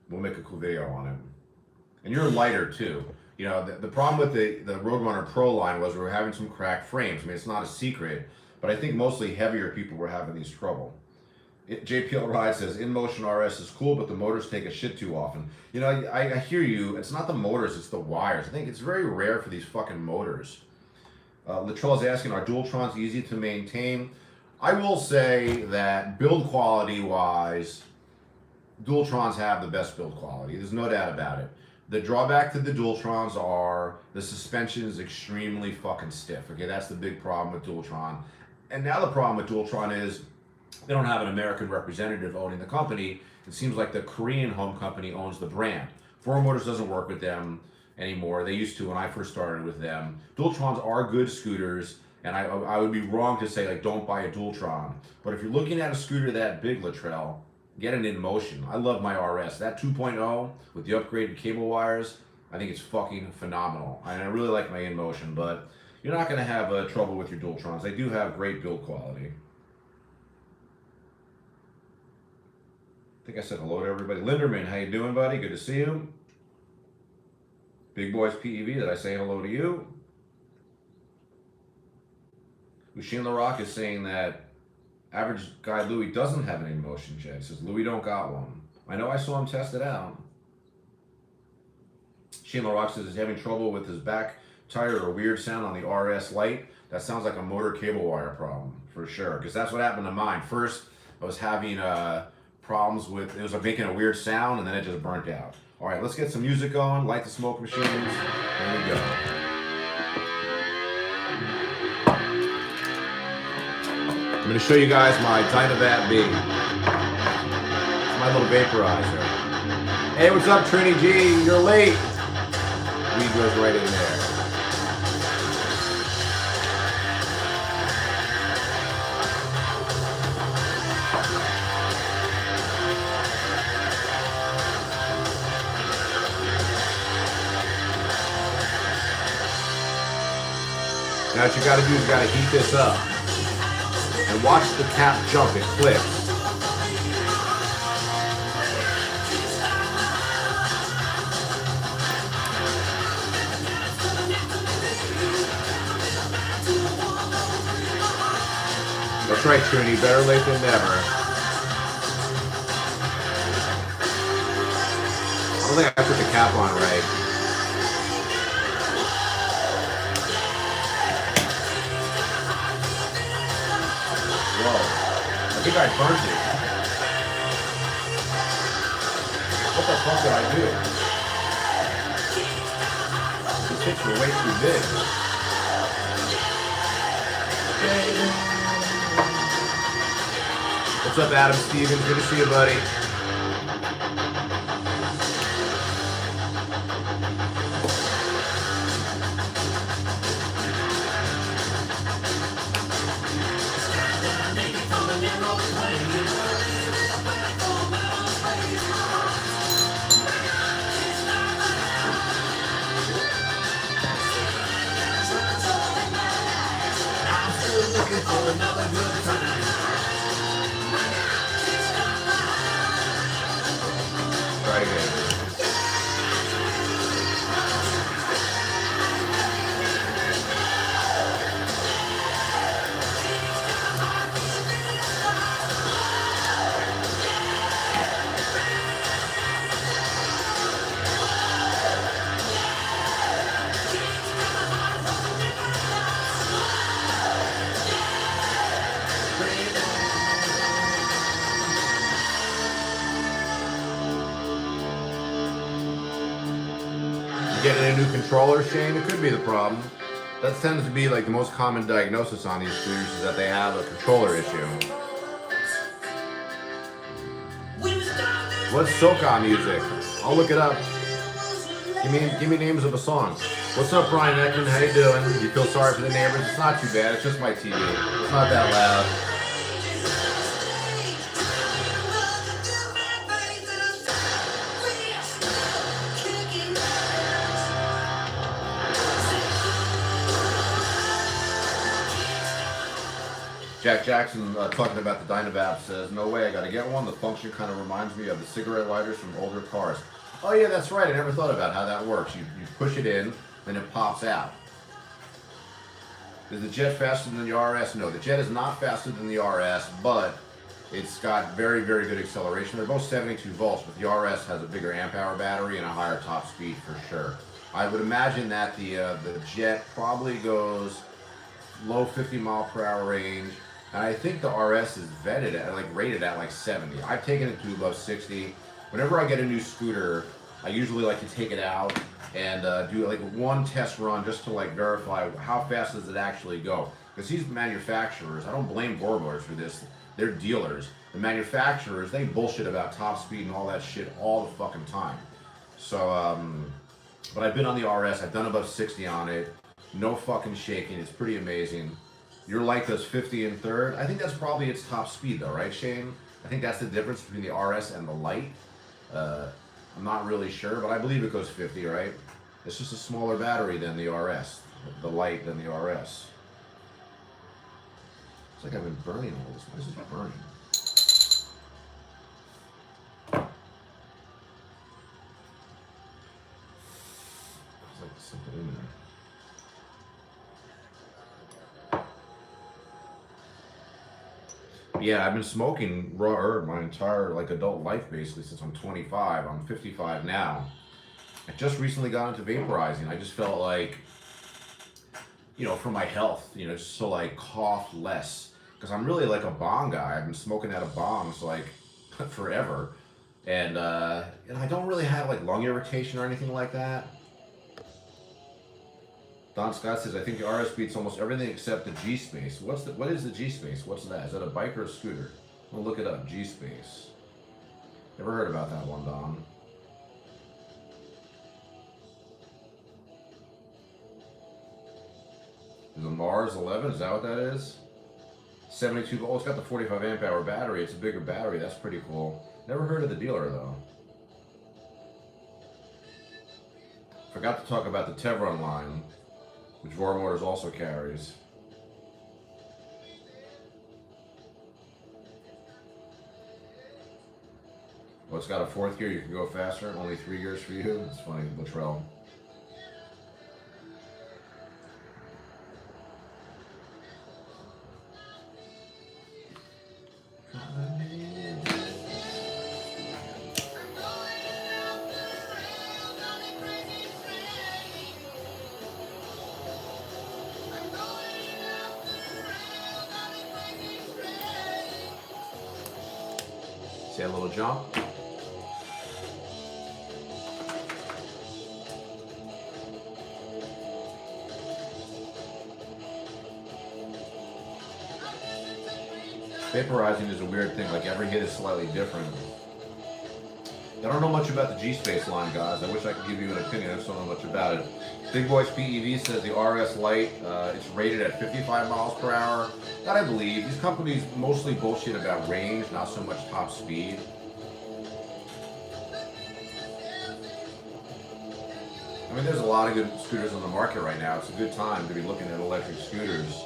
Speaker 1: We'll make a cool video on it. And you're lighter, too. You know, the problem with the Roadrunner Pro line was we were having some cracked frames. I mean, it's not a secret, but I think mostly heavier people were having these trouble. JPL Ride says, InMotion RS is cool, but the motors take a shit too often. You know, I hear you. It's not the motors, it's the wires. I think it's very rare for these fucking motors. Latrell is asking, are Dualtrons easy to maintain? I will say that build quality wise, Dualtrons have the best build quality. There's no doubt about it. The drawback to the Dualtrons are the suspension is extremely fucking stiff. Okay, that's the big problem with Dualtron. And now the problem with Dualtron is they don't have an American representative owning the company, it seems like the Korean home company owns the brand. Voromotors doesn't work with them anymore. They used to when I first started with them. Dualtrons are good scooters, and I would be wrong to say like don't buy a Dualtron. But if you're looking at a scooter that big, Latrell, get an InMotion. I love my RS. That 2.0 with the upgraded cable wires, I think it's fucking phenomenal. And I really like my InMotion, but you're not going to have trouble with your Dualtrons. They do have great build quality. I think I said hello to everybody. Linderman, how you doing, buddy? Good to see you. Big Boys PEV, did I say hello to you? Machine LaRock is saying that average guy Louis doesn't have an InMotion Jet. He says, Louis don't got one. I know, I saw him test it out. Machine LaRock says he's having trouble with his back tire or a weird sound on the RS light. That sounds like a motor cable wire problem, for sure. Because that's what happened to mine. First, I was having problems with, it was making a weird sound, and then it just burnt out. All right, let's get some music going, light the smoke machines, there we go. I'm going to show you guys my Dynavac B. It's my little vaporizer. Hey, what's up, Trini G? You're late. Weed goes right in there. Now what you got to do is you got to heat this up. And watch the cap jump, it flips. That's right, Trini, better late than never. I don't think I put the cap on right. Whoa, I think I burnt it. What the fuck did I do? These hits were way too big. What's up, Adam Stevens? Good to see you, buddy. Try again. Getting a new controller, Shane, it could be the problem. That tends to be like the most common diagnosis on these scooters is that they have a controller issue. What's soca music? I'll look it up. Give me names of a song. What's up, Brian Eckman? How you doing? You feel sorry for the neighbors? It's not too bad. It's just my TV. It's not that loud. Jack Jackson talking about the Dynavac says, no way, I gotta get one. The function kind of reminds me of the cigarette lighters from older cars. Oh yeah, that's right. I never thought about how that works. You push it in, then it pops out. Is the Jet faster than the RS? No, the Jet is not faster than the RS, but it's got very, very good acceleration. They're both 72 volts, but the RS has a bigger amp hour battery and a higher top speed for sure. I would imagine that the Jet probably goes low 50 mile per hour range. And I think the RS is vetted at, rated at 70. I've taken it to above 60. Whenever I get a new scooter, I usually like to take it out and do one test run just to verify how fast does it actually go. Because these manufacturers, I don't blame Voromotors for this. They're dealers. The manufacturers, they bullshit about top speed and all that shit all the fucking time. So, but I've been on the RS. I've done above 60 on it. No fucking shaking. It's pretty amazing. Your light does 50 in third. I think that's probably its top speed though, right, Shane? I think that's the difference between the RS and the light. I'm not really sure, but I believe it goes 50, right? It's just a smaller battery than the RS, the light than the RS. It's like I've been burning all this. Why is it burning? It's like something in there. Yeah, I've been smoking raw herb my entire adult life basically since I'm 25. I'm 55 now. I just recently got into vaporizing. I just felt like, for my health, just so cough less. Because I'm really like a bong guy. I've been smoking out of bongs forever. And I don't really have lung irritation or anything like that. Don Scott says, I think the RS beats almost everything except the G-Space. What is the G-Space? What's that? Is that a bike or a scooter? I'll look it up. G-Space. Never heard about that one, Don. Is a Mars 11? Is that what that is? 72. Oh, it's got the 45 amp hour battery. It's a bigger battery. That's pretty cool. Never heard of the dealer though. Forgot to talk about the Tevron line, which Voromotors also carries. Well, it's got a 4th gear. You can go faster. Only 3 gears for you. It's funny, Latrell. See that little jump? Vaporizing is a weird thing, every hit is slightly different. I don't know much about the G-Space line, guys. I wish I could give you an opinion. I just don't know much about it. Big Boys PEV says the RS Lite, it's rated at 55 miles per hour. That I believe. These companies mostly bullshit about range, not so much top speed. I mean, there's a lot of good scooters on the market right now. It's a good time to be looking at electric scooters.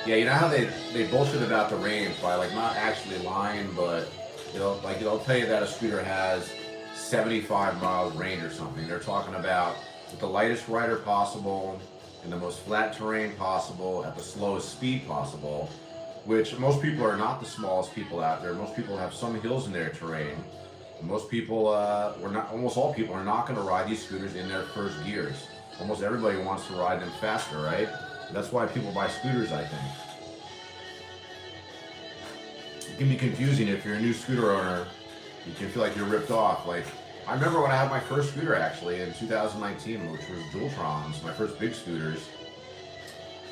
Speaker 1: Yeah, you know how they bullshit about the range by not actually lying, but they'll tell you that a scooter has 75 miles range or something. They're talking about with the lightest rider possible, in the most flat terrain possible, at the slowest speed possible, which most people are not the smallest people out there. Most people have some hills in their terrain. Most people, almost all people are not going to ride these scooters in their first gears. Almost everybody wants to ride them faster, right? That's why people buy scooters, I think. It can be confusing if you're a new scooter owner. You can feel like you're ripped off. I remember when I had my first scooter actually in 2019, which was Dualtrons, my first big scooters.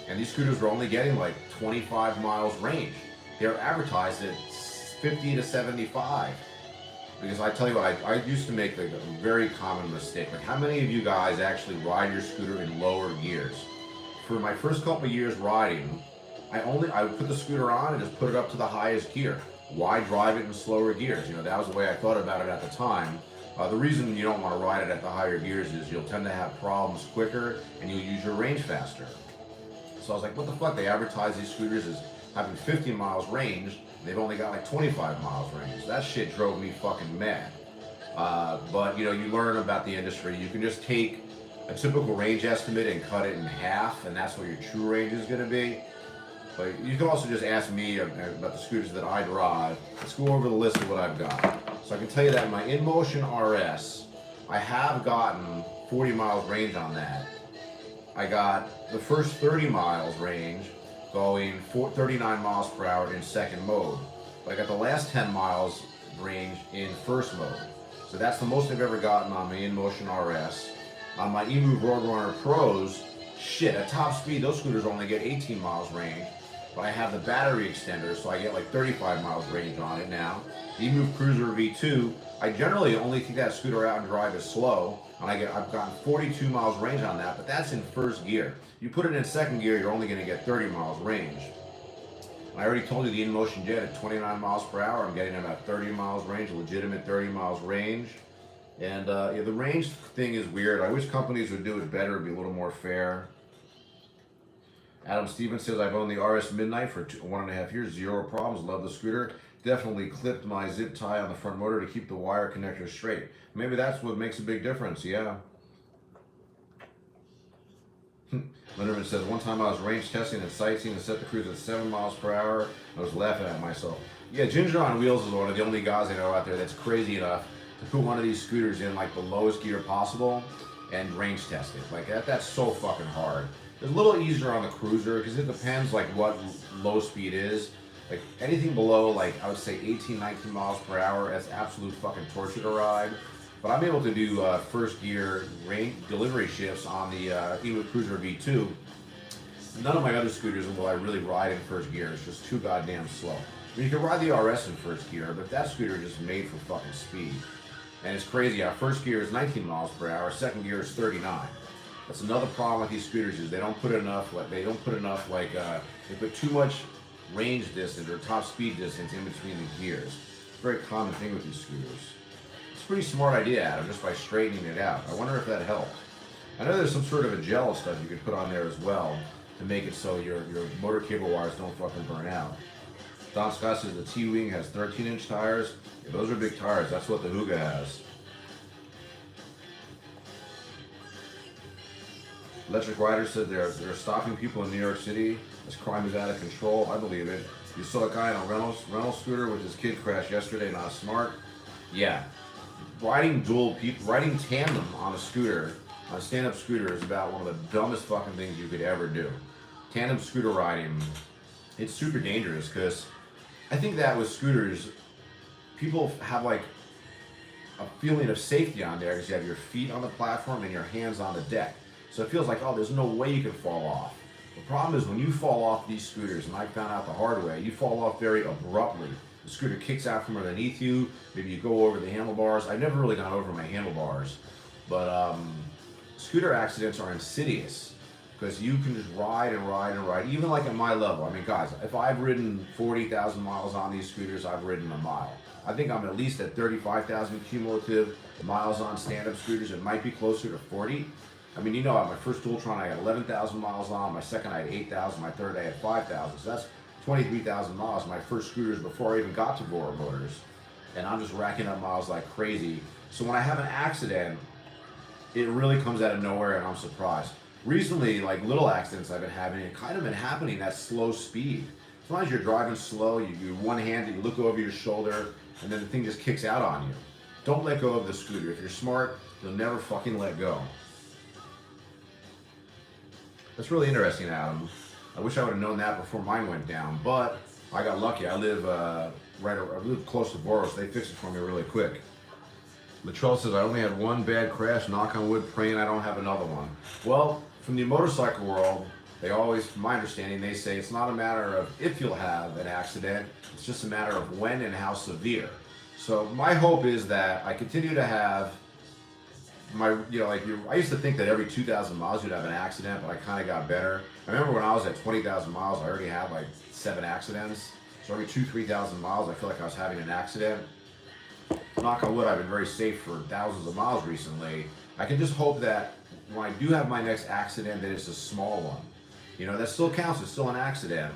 Speaker 1: And these scooters were only getting 25 miles range. They were advertised at 50 to 75. Because I tell you what, I used to make a very common mistake. How many of you guys actually ride your scooter in lower gears? For my first couple of years riding, I would put the scooter on and just put it up to the highest gear. Why drive it in slower gears? That was the way I thought about it at the time. The reason you don't want to ride it at the higher gears is you'll tend to have problems quicker and you'll use your range faster. So I was like, what the fuck? They advertise these scooters as having 50 miles range. They've only got 25 miles range. That shit drove me fucking mad. But you learn about the industry. You can just take a typical range estimate and cut it in half, and that's what your true range is going to be. But you can also just ask me about the scooters that I drive. Let's go over the list of what I've got. So I can tell you that in my InMotion RS, I have gotten 40 miles range on that. I got the first 30 miles range going 39 miles per hour in second mode. But I got the last 10 miles range in first mode. So that's the most I've ever gotten on my InMotion RS. On my EMOVE Roadrunner Pros, shit, at top speed, those scooters only get 18 miles range. But I have the battery extender, so I get like 35 miles range on it now. The EMOVE Cruiser V2, I generally only take that scooter out and drive it slow, and I've gotten 42 miles range on that, but that's in first gear. You put it in second gear, you're only going to get 30 miles range. I already told you the InMotion Jet at 29 miles per hour, I'm getting about 30 miles range, legitimate 30 miles range. And yeah, the range thing is weird. I wish companies would do it better, be a little more fair. Adam Stevens says, I've owned the RS Midnight for 1.5 years, zero problems, love the scooter. Definitely clipped my zip tie on the front motor to keep the wire connector straight. Maybe that's what makes a big difference, yeah. Linderman says, one time I was range testing and sightseeing and set the cruise at 7 miles per hour. I was laughing at myself. Yeah, Ginger on Wheels is one of the only guys I know out there that's crazy enough to put one of these scooters in like the lowest gear possible and range test it. Like that's so fucking hard. It's a little easier on the Cruiser because it depends like what low speed is. Like anything below like I would say 18, 19 miles per hour, that's absolute fucking torture to ride. But I'm able to do first gear range delivery shifts on the EMOVE Cruiser V2. None of my other scooters will I really ride in first gear. It's just too goddamn slow. I mean, you can ride the RS in first gear, but that scooter is just made for fucking speed. And it's crazy. Our first gear is 19 miles per hour. Second gear is 39. That's another problem with these scooters is they don't put enough. They put too much range distance or top speed distance in between the gears. It's a very common thing with these scooters. It's a pretty smart idea, Adam, just by straightening it out. I wonder if that helped. I know there's some sort of a gel stuff you could put on there as well to make it so your motor cable wires don't fucking burn out. Don Scott says the T-Wing has 13-inch tires. Yeah, those are big tires. That's what the Huga has. Electric Rider said they're stopping people in New York City as crime is out of control. I believe it. You saw a guy on a rental scooter with his kid crash yesterday. Not smart. Yeah. Riding tandem on a scooter, on a stand-up scooter, is about one of the dumbest fucking things you could ever do. Tandem scooter riding, it's super dangerous because I think that with scooters, people have like a feeling of safety on there because you have your feet on the platform and your hands on the deck. So it feels like, oh, there's no way you can fall off. The problem is when you fall off these scooters, and I found out the hard way, you fall off very abruptly. The scooter kicks out from underneath you. Maybe you go over the handlebars. I've never really gone over my handlebars, but scooter accidents are insidious because you can just ride and ride and ride, even like at my level. I mean, guys, if I've ridden 40,000 miles on these scooters, I've ridden a mile. I think I'm at least at 35,000 cumulative miles on stand-up scooters. It might be closer to 40. I mean, you know, my first Dualtron I had 11,000 miles on. My second I had 8,000. My third I had 5,000. So that's 23,000 miles. My first scooters before I even got to Voromotors. And I'm just racking up miles like crazy. So when I have an accident, it really comes out of nowhere and I'm surprised. Recently, like little accidents I've been having, it kind of been happening at slow speed. Sometimes you're driving slow, you one-handed, you look over your shoulder, and then the thing just kicks out on you. Don't let go of the scooter. If you're smart, you'll never fucking let go. That's really interesting, Adam. I wish I would have known that before mine went down, but I got lucky. I live close to Boros. They fixed it for me really quick. Latrell says, I only had one bad crash, knock on wood, praying I don't have another one. Well, from the motorcycle world, they always, from my understanding, they say it's not a matter of if you'll have an accident, it's just a matter of when and how severe. So my hope is that I continue to have I used to think that every 2,000 miles you'd have an accident, but I kind of got better. I remember when I was at 20,000 miles, I already had like 7 accidents. So every 3,000 miles, I feel like I was having an accident. Knock on wood, I've been very safe for thousands of miles recently. I can just hope that when I do have my next accident, that it's a small one. You know, that still counts. It's still an accident.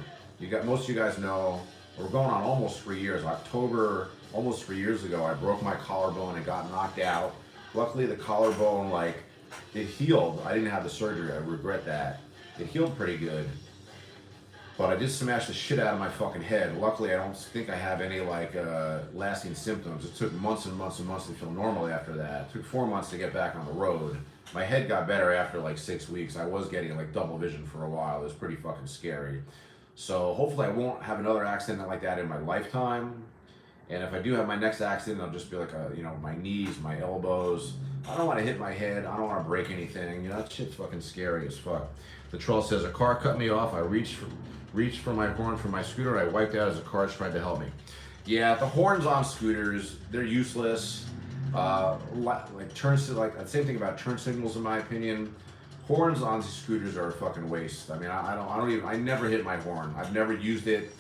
Speaker 1: Most of you guys know, we're going on almost 3 years. October, almost 3 years ago, I broke my collarbone and got knocked out. Luckily, the collarbone, it healed. I didn't have the surgery. I regret that. It healed pretty good. But I did smash the shit out of my fucking head. Luckily, I don't think I have any, lasting symptoms. It took months and months and months to feel normal after that. It took 4 months to get back on the road. My head got better after, 6 weeks. I was getting, double vision for a while. It was pretty fucking scary. So hopefully I won't have another accident like that in my lifetime. And if I do have my next accident, it'll just be like my knees, my elbows. I don't want to hit my head. I don't want to break anything. That shit's fucking scary as fuck. The troll says, a car cut me off. I reached for my horn for my scooter. I wiped out as the car tried to help me. Yeah, the horns on scooters, they're useless. Same thing about turn signals in my opinion. Horns on scooters are a fucking waste. I mean, I never hit my horn. I've never used it.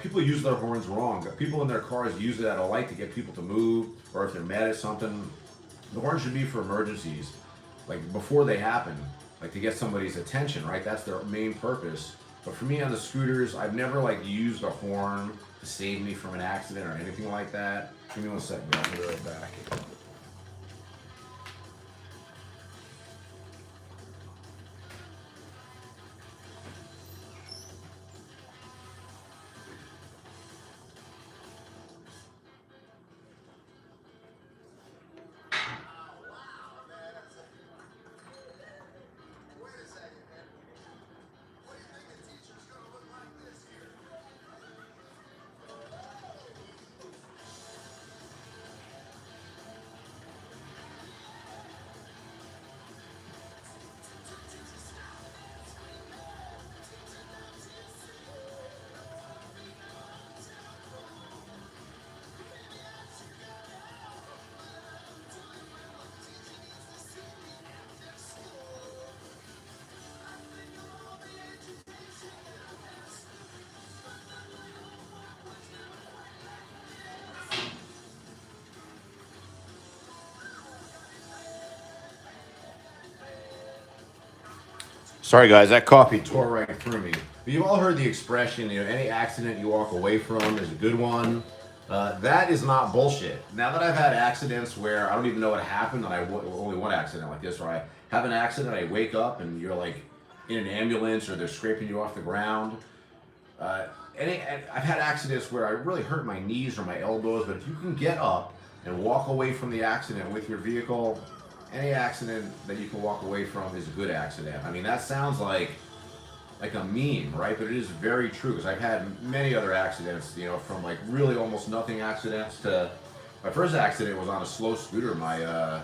Speaker 1: People use their horns wrong. People in their cars use it at a light to get people to move, or if they're mad at something. The horn should be for emergencies, like before they happen, like to get somebody's attention, right? That's their main purpose. But for me on the scooters, I've never used a horn to save me from an accident or anything like that. Give me 1 second, I'll be right back. Sorry guys, that coffee tore right through me. But you've all heard the expression, any accident you walk away from is a good one. That is not bullshit. Now that I've had accidents where I don't even know what happened, and only one accident like this, where I have an accident, I wake up and you're like in an ambulance or they're scraping you off the ground. I've had accidents where I really hurt my knees or my elbows, but if you can get up and walk away from the accident with your vehicle, any accident that you can walk away from is a good accident. I mean, that sounds like a meme, right? But it is very true, because I've had many other accidents, from really almost nothing accidents to my first accident was on a slow scooter. My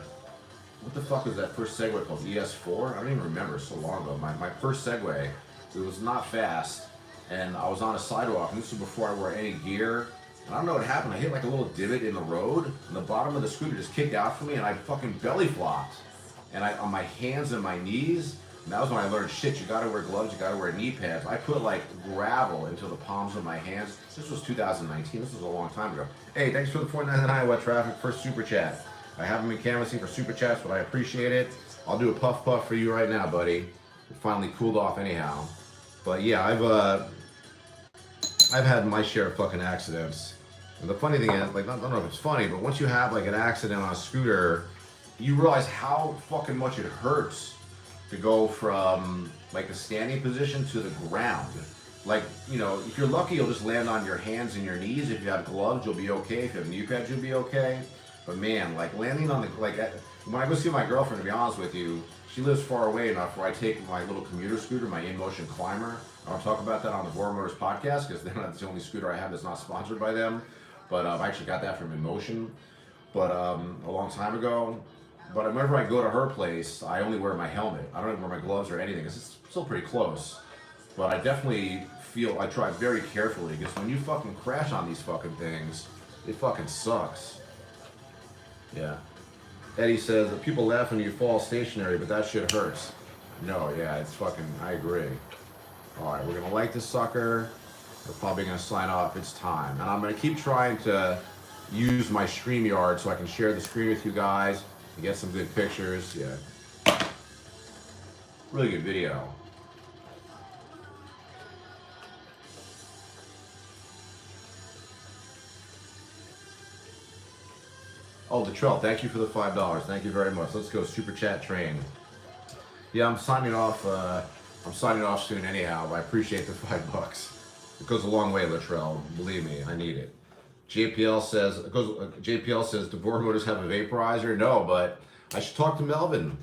Speaker 1: what the fuck was that first Segway called? ES4? I don't even remember, so long ago. My first Segway, it was not fast, and I was on a sidewalk, and this was before I wore any gear. And I don't know what happened. I hit a little divot in the road, and the bottom of the scooter just kicked out for me, and I fucking belly flopped. And on my hands and my knees, and that was when I learned, shit, you gotta wear gloves, you gotta wear knee pads. I put gravel into the palms of my hands. This was 2019, this was a long time ago. Hey, thanks for the 499 Iowa traffic for super chat. I haven't been canvassing for super chats, but I appreciate it. I'll do a puff for you right now, buddy. It finally cooled off anyhow. But yeah, I've had my share of fucking accidents. And the funny thing is, I don't know if it's funny, but once you have an accident on a scooter, you realize how fucking much it hurts to go from the standing position to the ground. If you're lucky, you'll just land on your hands and your knees. If you have gloves, you'll be okay. If you have knee pads, you'll be okay. But man, landing on when I go see my girlfriend, to be honest with you, she lives far away enough where I take my little commuter scooter, my InMotion climber. I'll talk about that on the Voromotors Podcast, because that's the only scooter I have that's not sponsored by them. But I actually got that from InMotion, but a long time ago. But whenever I go to her place, I only wear my helmet. I don't even wear my gloves or anything, because it's still pretty close. But I definitely I try very carefully, because when you fucking crash on these fucking things, it fucking sucks. Yeah. Eddie says that people laugh when you fall stationary, but that shit hurts. No, yeah, it's fucking, I agree. Alright, we're gonna light this sucker. We're probably gonna sign off. It's time. And I'm gonna keep trying to use my StreamYard so I can share the screen with you guys and get some good pictures. Yeah. Really good video. Oh, Latrell, thank you for the $5. Thank you very much. Let's go super chat train. Yeah, I'm signing off soon anyhow, but I appreciate the $5. It goes a long way, Latrell. Believe me, I need it. JPL says, do Voromotors have a vaporizer? No, but I should talk to Melvin.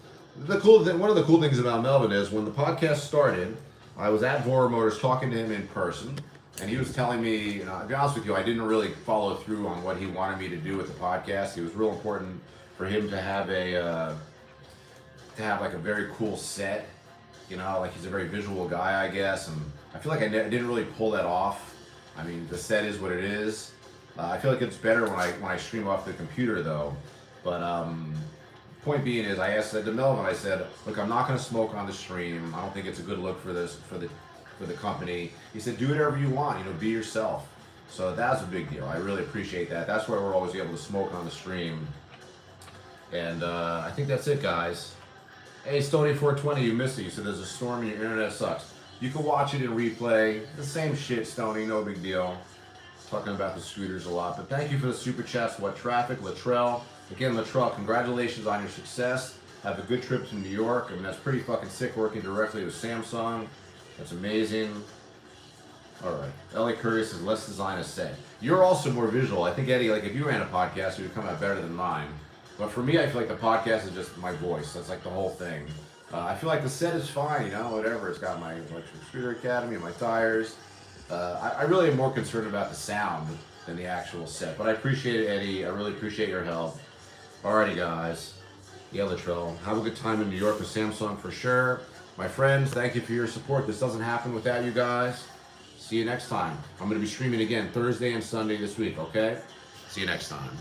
Speaker 1: One of the cool things about Melvin is when the podcast started, I was at Voromotors talking to him in person. And he was telling me, to be honest with you, I didn't really follow through on what he wanted me to do with the podcast. It was real important for him to have like a very cool set. Like he's a very visual guy, I guess. And I feel like I didn't really pull that off. I mean, the set is what it is. I feel like it's better when I stream off the computer, though. But point being is, I asked to Melvin. I said, look, I'm not going to smoke on the stream. I don't think it's a good look for the company. He said, do whatever you want. Be yourself. So that's a big deal. I really appreciate that. That's why we're always able to smoke on the stream. And I think that's it, guys. Hey, Stony420, you missed it. You said there's a storm and your internet sucks. You can watch it in replay. The same shit, Stony. No big deal. Talking about the scooters a lot. But thank you for the super chats. What Traffic, Latrell. Again, Latrell, congratulations on your success. Have a good trip to New York. I mean, that's pretty fucking sick working directly with Samsung. That's amazing. All right. Ellie Curry says, let's design a set. You're also more visual. I think, Eddie, like if you ran a podcast, it would come out better than mine. But for me, I feel like the podcast is just my voice. That's like the whole thing. I feel like the set is fine, whatever. It's got my Electric Scooter Academy and my tires. I really am more concerned about the sound than the actual set. But I appreciate it, Eddie. I really appreciate your help. Alrighty, guys. Yeah, Latrell. Have a good time in New York with Samsung for sure. My friends, thank you for your support. This doesn't happen without you guys. See you next time. I'm going to be streaming again Thursday and Sunday this week, okay? See you next time.